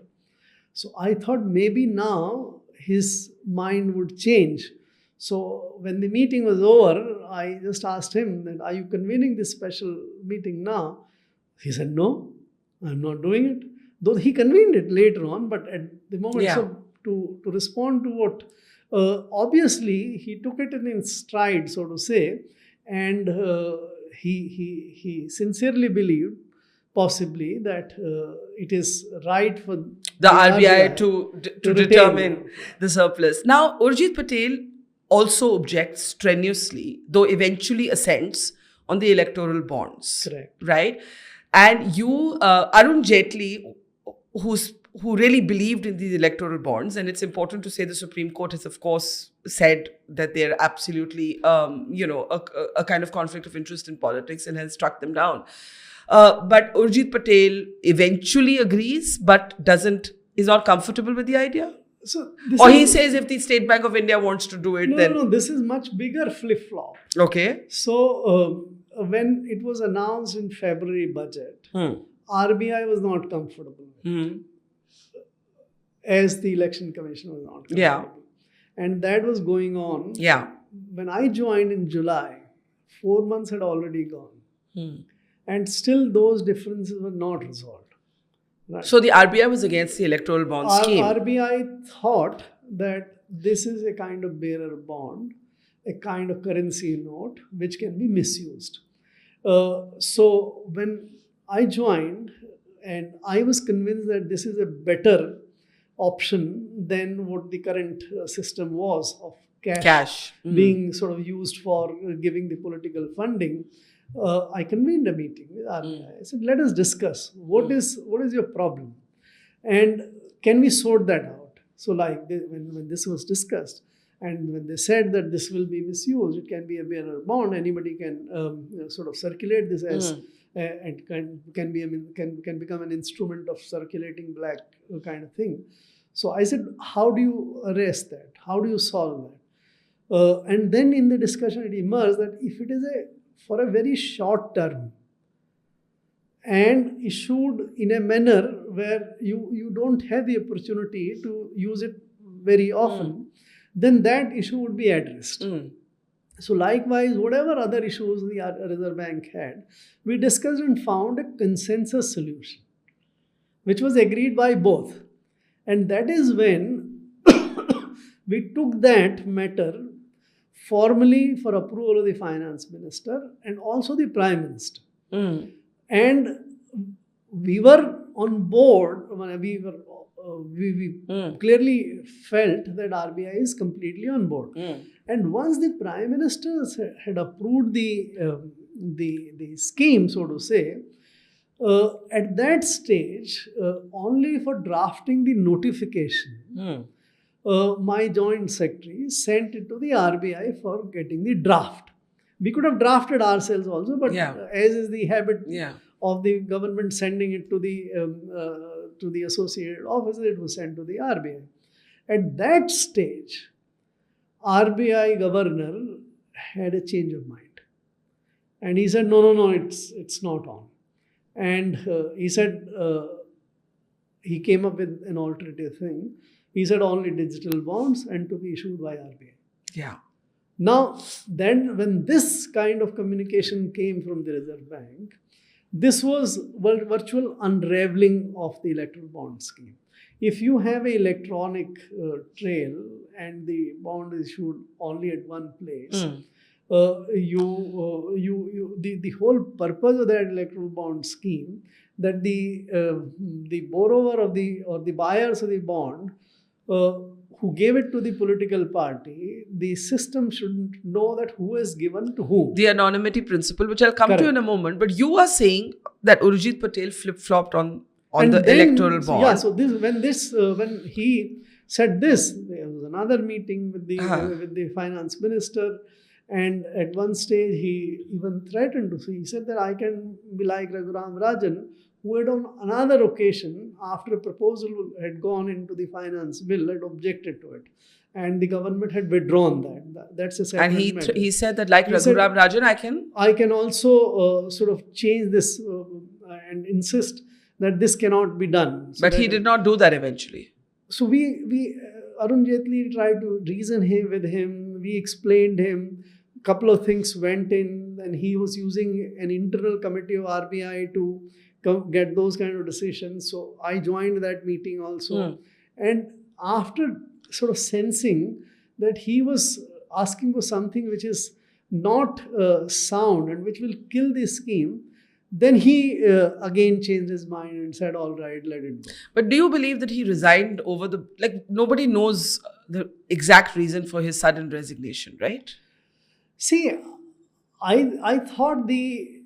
so I thought maybe now his mind would change. So, when the meeting was over, I just asked him that, are you convening this special meeting now? He said, no, I'm not doing it. Though he convened it later on, but at the moment, so to respond to what, obviously he took it in stride, so to say, and he sincerely believed, possibly, that it is right for the RBI to determine the surplus. Now, Urjit Patel also objects strenuously, though eventually assents on the electoral bonds. Correct. Right? And you, Arun Jaitley, who really believed in these electoral bonds, and it's important to say the Supreme Court has, of course, said that they're absolutely, a kind of conflict of interest in politics and has struck them down. But Urjit Patel eventually agrees, but is not comfortable with the idea. So he says if the State Bank of India wants to do it, then... No, this is much bigger flip-flop. Okay. So, when it was announced in February budget, RBI was not comfortable as the Election Commission was not comfortable. Yeah. And that was going on. Yeah. When I joined in July, 4 months had already gone. And still those differences were not resolved. Right. So the RBI was against the electoral bond scheme. RBI thought that this is a kind of bearer bond, a kind of currency note which can be misused. So when I joined, and I was convinced that this is a better option than what the current system was of cash. Being sort of used for giving the political funding. I convened a meeting with RBI. I said, let us discuss. What is your problem? And can we sort that out? So like when this was discussed, and when they said that this will be misused, it can be a bearer bond, anybody can sort of circulate this as, and can become an instrument of circulating black kind of thing. So I said, how do you arrest that? How do you solve that? And then in the discussion, it emerged that if it is for a very short term and issued in a manner where you don't have the opportunity to use it very often, then that issue would be addressed. So likewise, whatever other issues the Reserve Bank had, we discussed and found a consensus solution, which was agreed by both. And that is when we took that matter formally for approval of the Finance Minister and also the Prime Minister. And we were on board, we clearly felt that RBI is completely on board. And once the Prime Minister had approved the scheme, so to say, at that stage, only for drafting the notification, my joint secretary sent it to the RBI for getting the draft. We could have drafted ourselves also, but as is the habit of the government sending it to the associated officer, it was sent to the RBI. At that stage, RBI governor had a change of mind. And he said, no, it's not on. And he said, he came up with an alternative thing. He said only digital bonds and to be issued by RBI. Yeah. Now, then when this kind of communication came from the Reserve Bank, this was virtual unraveling of the electoral bond scheme. If you have an electronic trail and the bond is issued only at one place, the whole purpose of that electoral bond scheme, that the borrower of the buyers of the bond who gave it to the political party, the system shouldn't know that who is given to whom. The anonymity principle, which I'll come to in a moment. But you are saying that Urjit Patel flip-flopped on the electoral bond. Yeah, so when he said this, there was another meeting with the finance minister, and at one stage he even threatened to. So he said that I can be like Raghuram Rajan, who had on another occasion, after a proposal had gone into the finance bill, had objected to it. And the government had withdrawn that. That's a separate matter. And he said that like Raghuram Rajan, I can also sort of change this and insist that this cannot be done. So but he did not do that eventually. So Arun Jaitley tried to reason with him. We explained him. A couple of things went in, and he was using an internal committee of RBI to get those kind of decisions. So I joined that meeting also. And after sort of sensing that he was asking for something which is not sound and which will kill the scheme, then he again changed his mind and said, all right, let it go. But do you believe that he resigned over nobody knows the exact reason for his sudden resignation, right? See, I thought the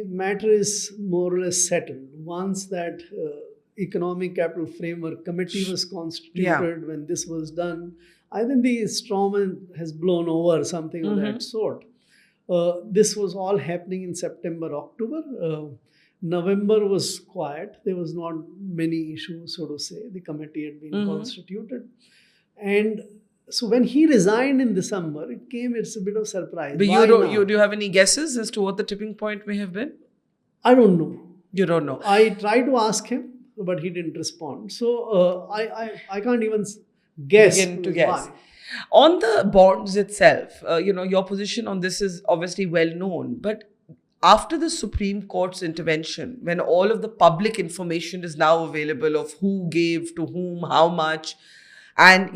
matter is more or less settled. Once that Economic Capital Framework Committee was constituted, when this was done, I think the strawman has blown over, something of that sort. This was all happening in September, October. November was quiet. There was not many issues, so to say. The committee had been constituted. And so when he resigned in December, it's a bit of surprise. But do you have any guesses as to what the tipping point may have been? I don't know. You don't know. I tried to ask him, but he didn't respond. So I can't even begin to guess. Why. On the bonds itself, your position on this is obviously well known. But after the Supreme Court's intervention, when all of the public information is now available of who gave to whom, how much, and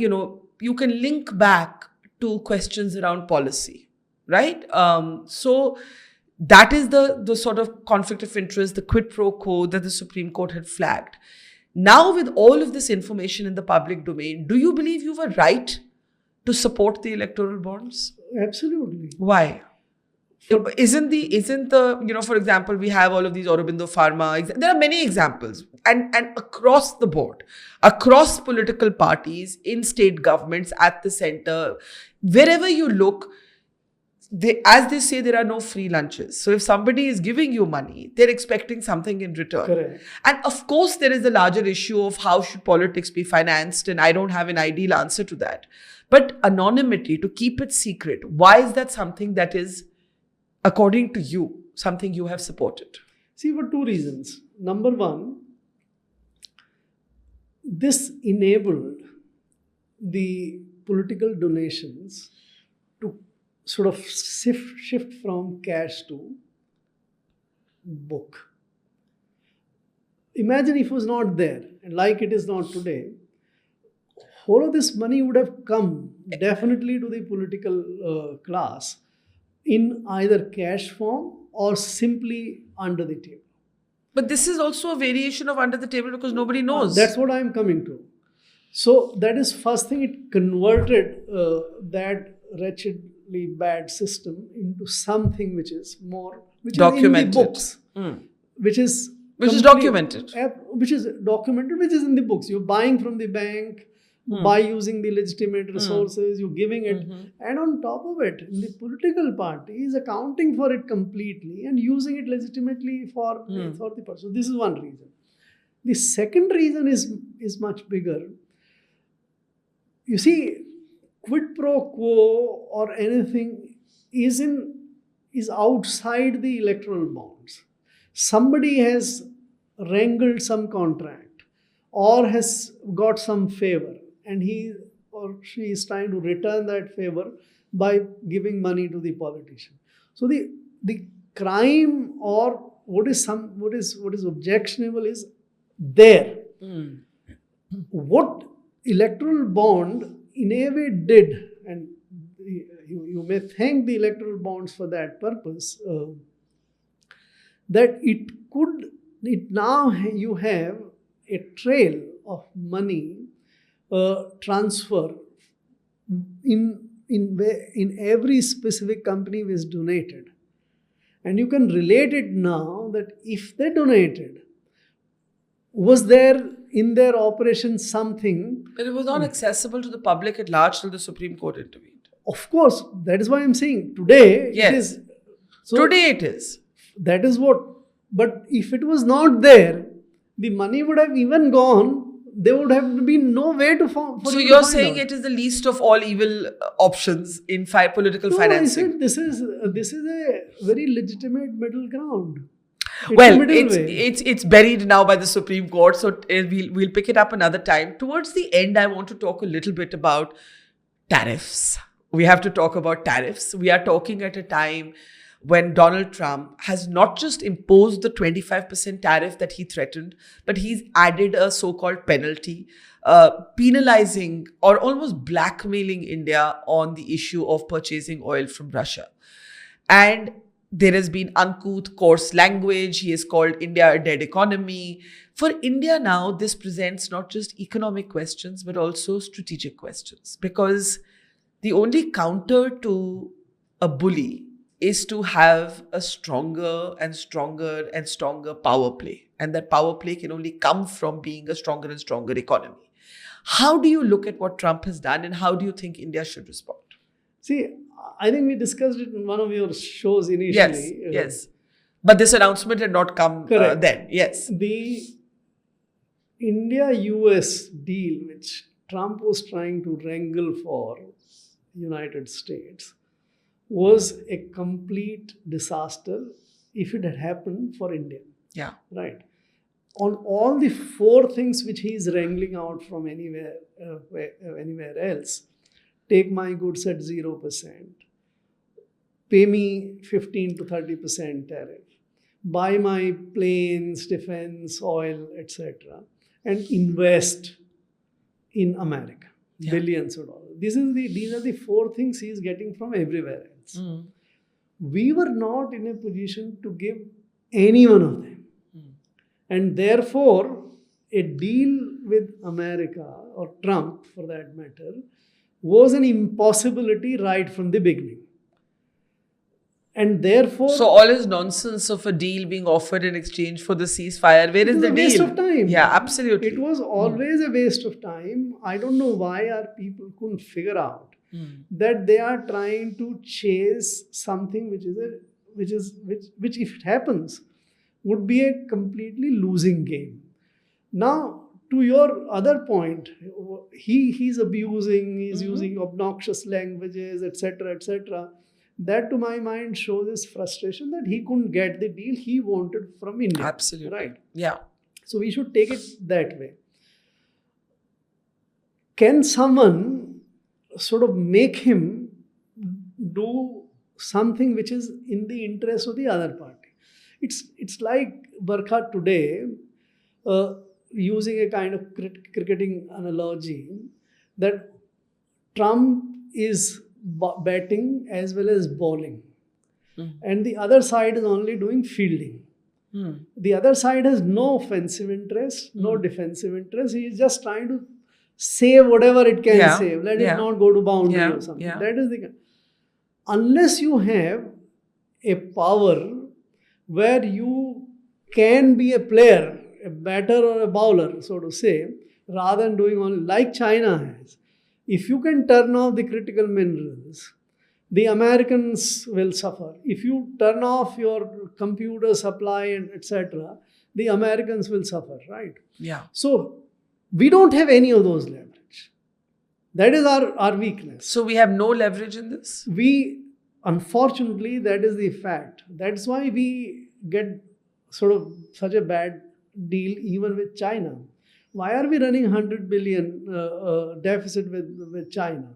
you can link back to questions around policy, right? So that is the sort of conflict of interest, the quid pro quo that the Supreme Court had flagged. Now, with all of this information in the public domain, do you believe you were right to support the electoral bonds? Absolutely. Why? Isn't the for example, we have all of these Aurobindo Pharma. There are many examples, and across the board, across political parties, in state governments, at the center, wherever you look, as they say, there are no free lunches. So if somebody is giving you money, they're expecting something in return. Correct. And of course, there is a larger issue of how should politics be financed, and I don't have an ideal answer to that. But anonymity, to keep it secret, why is that something that is, according to you, something you have supported? See, for two reasons. Number one, this enabled the political donations to sort of shift from cash to book. Imagine if it was not there, and like it is not today, all of this money would have come definitely to the political class in either cash form or simply under the table. But this is also a variation of under the table because nobody knows. That's what I'm coming to. So that is first thing, it converted that wretchedly bad system into something which is documented. Is in the books. Which is documented. Which is documented, which is in the books. You're buying from the bank, by using the legitimate resources, you're giving it. And on top of it, the political party is accounting for it completely and using it legitimately for the person. So this is one reason. The second reason is much bigger. You see, quid pro quo or anything is is outside the electoral bonds. Somebody has wrangled some contract or has got some favor, and he or she is trying to return that favor by giving money to the politician. So the crime or what is objectionable is there. What electoral bond in a way did, and you may thank the electoral bonds for that purpose, that now you have a trail of money transfer in every specific company which donated. And you can relate it now that if they donated, was there in their operation something? But it was not accessible to the public at large till the Supreme Court intervened. Of course, that is why I'm saying today Yes. it is. So Today it is. that is what. But if it was not there, the money would have even gone. There would have been no way to form. So you're saying it is the least of all evil options in political financing? I said this is a very legitimate middle ground. It's buried now by the Supreme Court, so we'll pick it up another time. Towards the end, I want to talk a little bit about tariffs. We have to talk about tariffs. We are talking at a time when Donald Trump has not just imposed the 25% tariff that he threatened, but he's added a so-called penalty, penalizing or almost blackmailing India on the issue of purchasing oil from Russia. And there has been uncouth, coarse language. He has called India a dead economy. For India now, this presents not just economic questions, but also strategic questions. Because the only counter to a bully is to have a stronger and stronger and stronger power play. And that power play can only come from being a stronger and stronger economy. How do you look at what Trump has done, and how do you think India should respond? See, I think we discussed it in one of your shows initially. Yes. But this announcement had not come then. Yes. The India-US deal, which Trump was trying to wrangle for United States, was a complete disaster if it had happened for India. Yeah. Right. On all the four things which he is wrangling out from anywhere else, take my goods at 0%, pay me 15 to 30% tariff, buy my planes, defense, oil, etc., and invest in America. Yeah. Billions of dollars. These are the four things he is getting from everywhere else. We were not in a position to give any one of them. And therefore, a deal with America, or Trump for that matter, was an impossibility right from the beginning. And therefore... So all is nonsense of a deal being offered in exchange for the ceasefire. Where is the deal? It was a waste of time. Yeah, absolutely. It was always a waste of time. I don't know why our people couldn't figure out that they are trying to chase something which if it happens, would be a completely losing game. Now, to your other point, he's abusing, he's using obnoxious languages, etc., etc. That, to my mind, shows his frustration that he couldn't get the deal he wanted from India. Absolutely. Right? Yeah. So we should take it that way. Can someone sort of make him do something which is in the interest of the other party? It's like Barkha today, using a kind of cricketing analogy, that Trump is batting as well as bowling. And the other side is only doing fielding. The other side has no offensive interest, no defensive interest. He is just trying to save whatever it can save. Let it not go to boundary or something. That is the... Unless you have a power where you can be a player, a batter or a bowler, so to say, rather than doing only like China has. If you can turn off the critical minerals, the Americans will suffer. If you turn off your computer supply and etc., the Americans will suffer, right? Yeah. So we don't have any of those leverage. That is our weakness. So we have no leverage in this? unfortunately, that is the fact. That's why we get sort of such a bad deal even with China. Why are we running 100 billion deficit with China?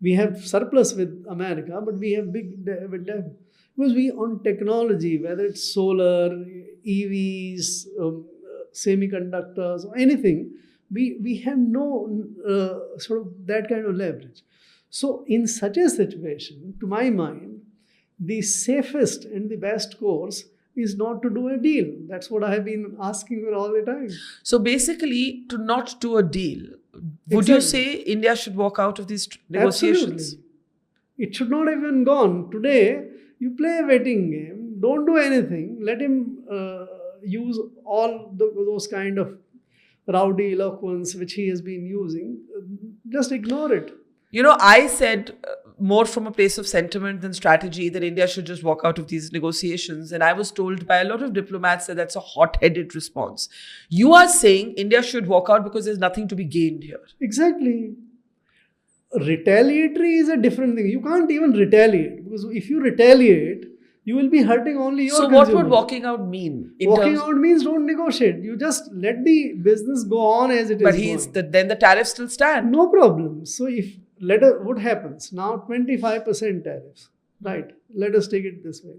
We have surplus with America, but we have big deficit. Because we on technology, whether it's solar, EVs, semiconductors, or anything, we have no sort of that kind of leverage. So in such a situation, to my mind, the safest and the best course is not to do a deal. That's what I have been asking for all the time. So basically, to not do a deal, would you say India should walk out of these negotiations? Absolutely. It should not have even gone. Today, you play a waiting game. Don't do anything. Let him use all those kind of rowdy eloquence which he has been using. Just ignore it. I said more from a place of sentiment than strategy that India should just walk out of these negotiations. And I was told by a lot of diplomats that that's a hot-headed response. You are saying India should walk out because there's nothing to be gained here. Exactly. Retaliatory is a different thing. You can't even retaliate, because if you retaliate, you will be hurting only your consumers. So what would walking out mean? Walking out means don't negotiate. You just let the business go on as it is. But then the tariffs still stand. No problem. So what happens? Now 25% tariffs, right? Let us take it this way.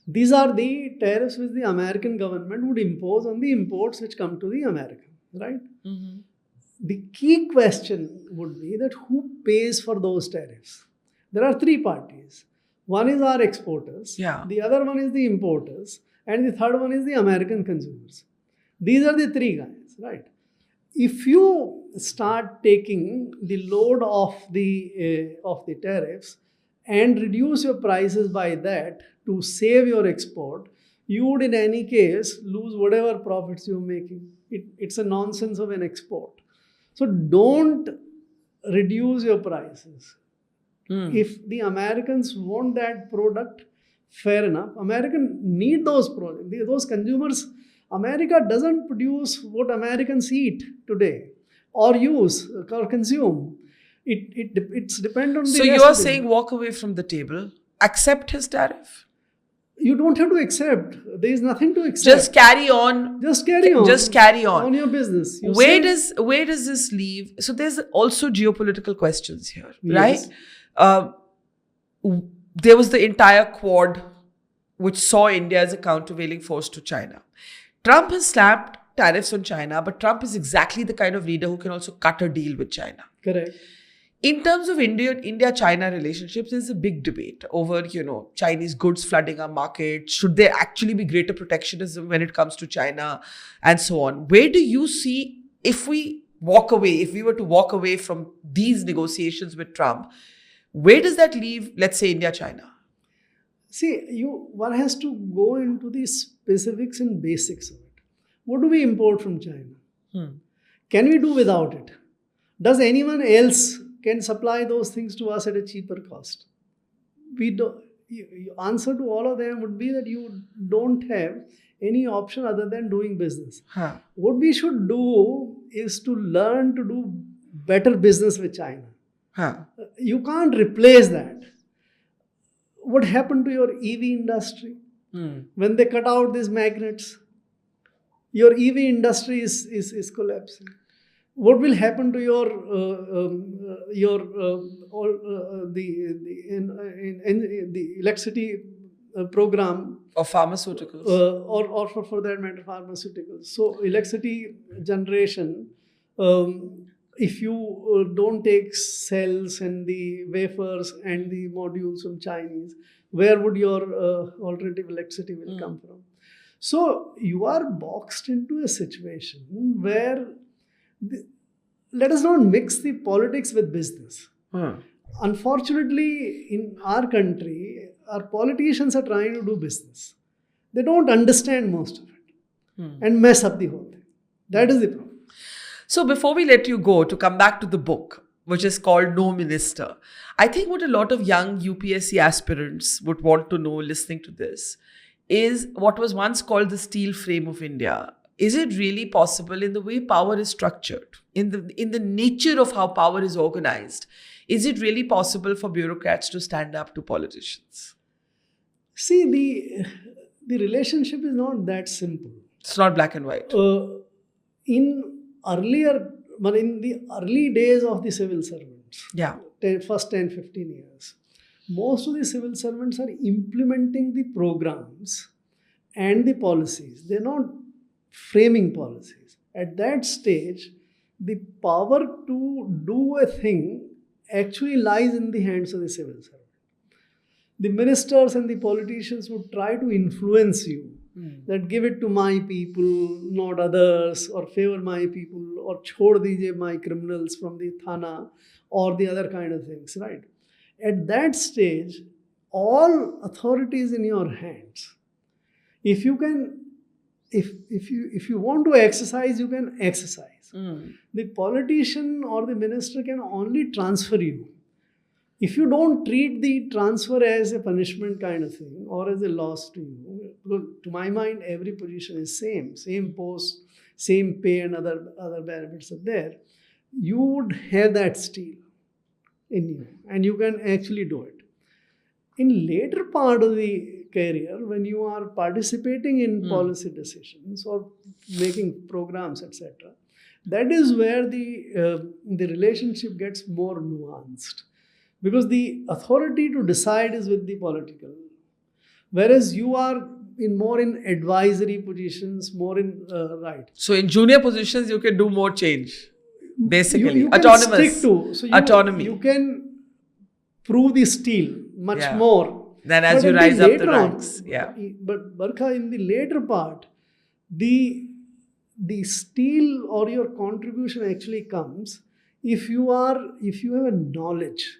These are the tariffs which the American government would impose on the imports which come to the America, right? Mm-hmm. The key question would be that who pays for those tariffs? There are three parties. One is our exporters, the other one is the importers, and the third one is the American consumers. These are the three guys, right? If you start taking the load of the tariffs and reduce your prices by that to save your export, you would in any case lose whatever profits you're making. It's a nonsense of an export. So don't reduce your prices. If the Americans want that product, fair enough. Americans need those products. Those consumers, America doesn't produce what Americans eat today or use or consume. It's dependent on the So you are saying walk away from the table, accept his tariff? You don't have to accept. There is nothing to accept. Just carry on. Just carry on. Just carry on your business. Where does this leave? So there's also geopolitical questions here, right? There was the entire Quad, which saw India as a countervailing force to China. Trump has slapped tariffs on China, but Trump is exactly the kind of leader who can also cut a deal with China. Correct. In terms of India-China relationships, there's a big debate over, Chinese goods flooding our market. Should there actually be greater protectionism when it comes to China and so on? Where do you see, if we were to walk away from these negotiations with Trump, where does that leave, let's say, India-China? See, one has to go into the specifics and basics of it. What do we import from China? Can we do without it? Does anyone else can supply those things to us at a cheaper cost? Answer to all of them would be that you don't have any option other than doing business. What we should do is to learn to do better business with China. You can't replace that. What happened to your EV industry? When they cut out these magnets, your EV industry is collapsing. What will happen to the electricity program of pharmaceuticals, or for that matter, pharmaceuticals? So electricity generation, if you don't take cells and the wafers and the modules from Chinese, where would your alternative electricity will come from? So you are boxed into a situation where let us not mix the politics with business. Unfortunately, in our country, our politicians are trying to do business. They don't understand most of it and mess up the whole thing. That is the problem. So before we let you go, to come back to the book, which is called No Minister, I think what a lot of young UPSC aspirants would want to know listening to this is what was once called the steel frame of India. Is it really possible, in the way power is structured, in the nature of how power is organized, Is it really possible for bureaucrats to stand up to politicians? See, the relationship is not that simple. It's not black and white. In the early days of the civil servants, first 10, 15 years, most of the civil servants are implementing the programs and the policies. They're not framing policies. At that stage, the power to do a thing actually lies in the hands of the civil servant. The ministers and the politicians would try to influence you, that give it to my people, not others, or favor my people, or chhod dijiye my criminals from the thana, or the other kind of things, right? At that stage, all authority is in your hands. If you want to exercise, you can exercise. The politician or the minister can only transfer you. If you don't treat the transfer as a punishment kind of thing or as a loss to you, to my mind, every position is same post, same pay and other benefits are there, you would have that steel in you and you can actually do it. In later part of the career, when you are participating in policy decisions or making programs, etc., that is where the relationship gets more nuanced. Because the authority to decide is with the political, whereas you are more in advisory positions, more in right. So in junior positions, you can do more change, basically. You autonomous. Autonomy. You can prove the steel much more. Then as you rise up the ranks. But Barkha, in the later part, the steel or your contribution actually comes if you have a knowledge.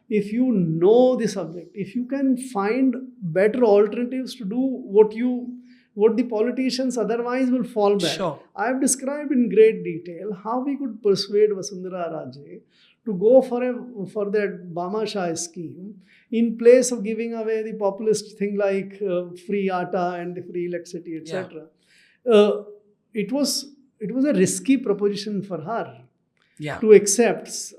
If you know the subject, if you can find better alternatives to do what the politicians otherwise will fall back. I have described in great detail how we could persuade Vasundhara Raje to go for that Bhamashah scheme in place of giving away the populist thing like free atta and the free electricity, etc. It was a risky proposition for her. To accept 6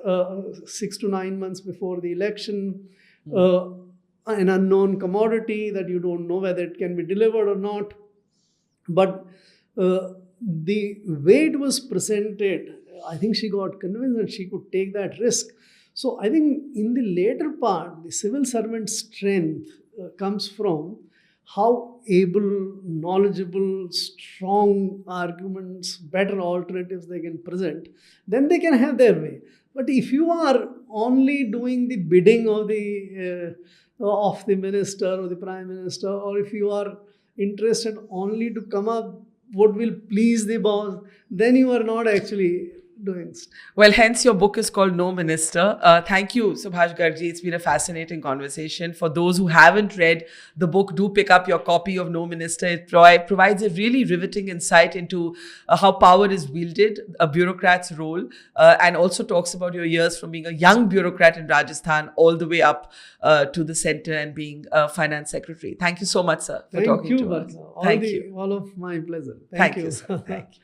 to 9 months before the election, an unknown commodity that you don't know whether it can be delivered or not. But the way it was presented, I think she got convinced that she could take that risk. So I think in the later part, the civil servant's strength comes from how able, knowledgeable, strong arguments, better alternatives they can present, then they can have their way. But if you are only doing the bidding of the minister or the prime minister, or if you are interested only to come up what will please the boss, then you are not actually doing stuff. Well, hence your book is called No Minister. Thank you, Subhash Garg. It's been a fascinating conversation. For those who haven't read the book, do pick up your copy of No Minister. It provides a really riveting insight into how power is wielded, a bureaucrat's role, and also talks about your years from being a young bureaucrat in Rajasthan all the way up to the center and being a finance secretary. Thank you so much, sir, for talking to us. Thank you. All of my pleasure. Thank you. Sir. Thank you.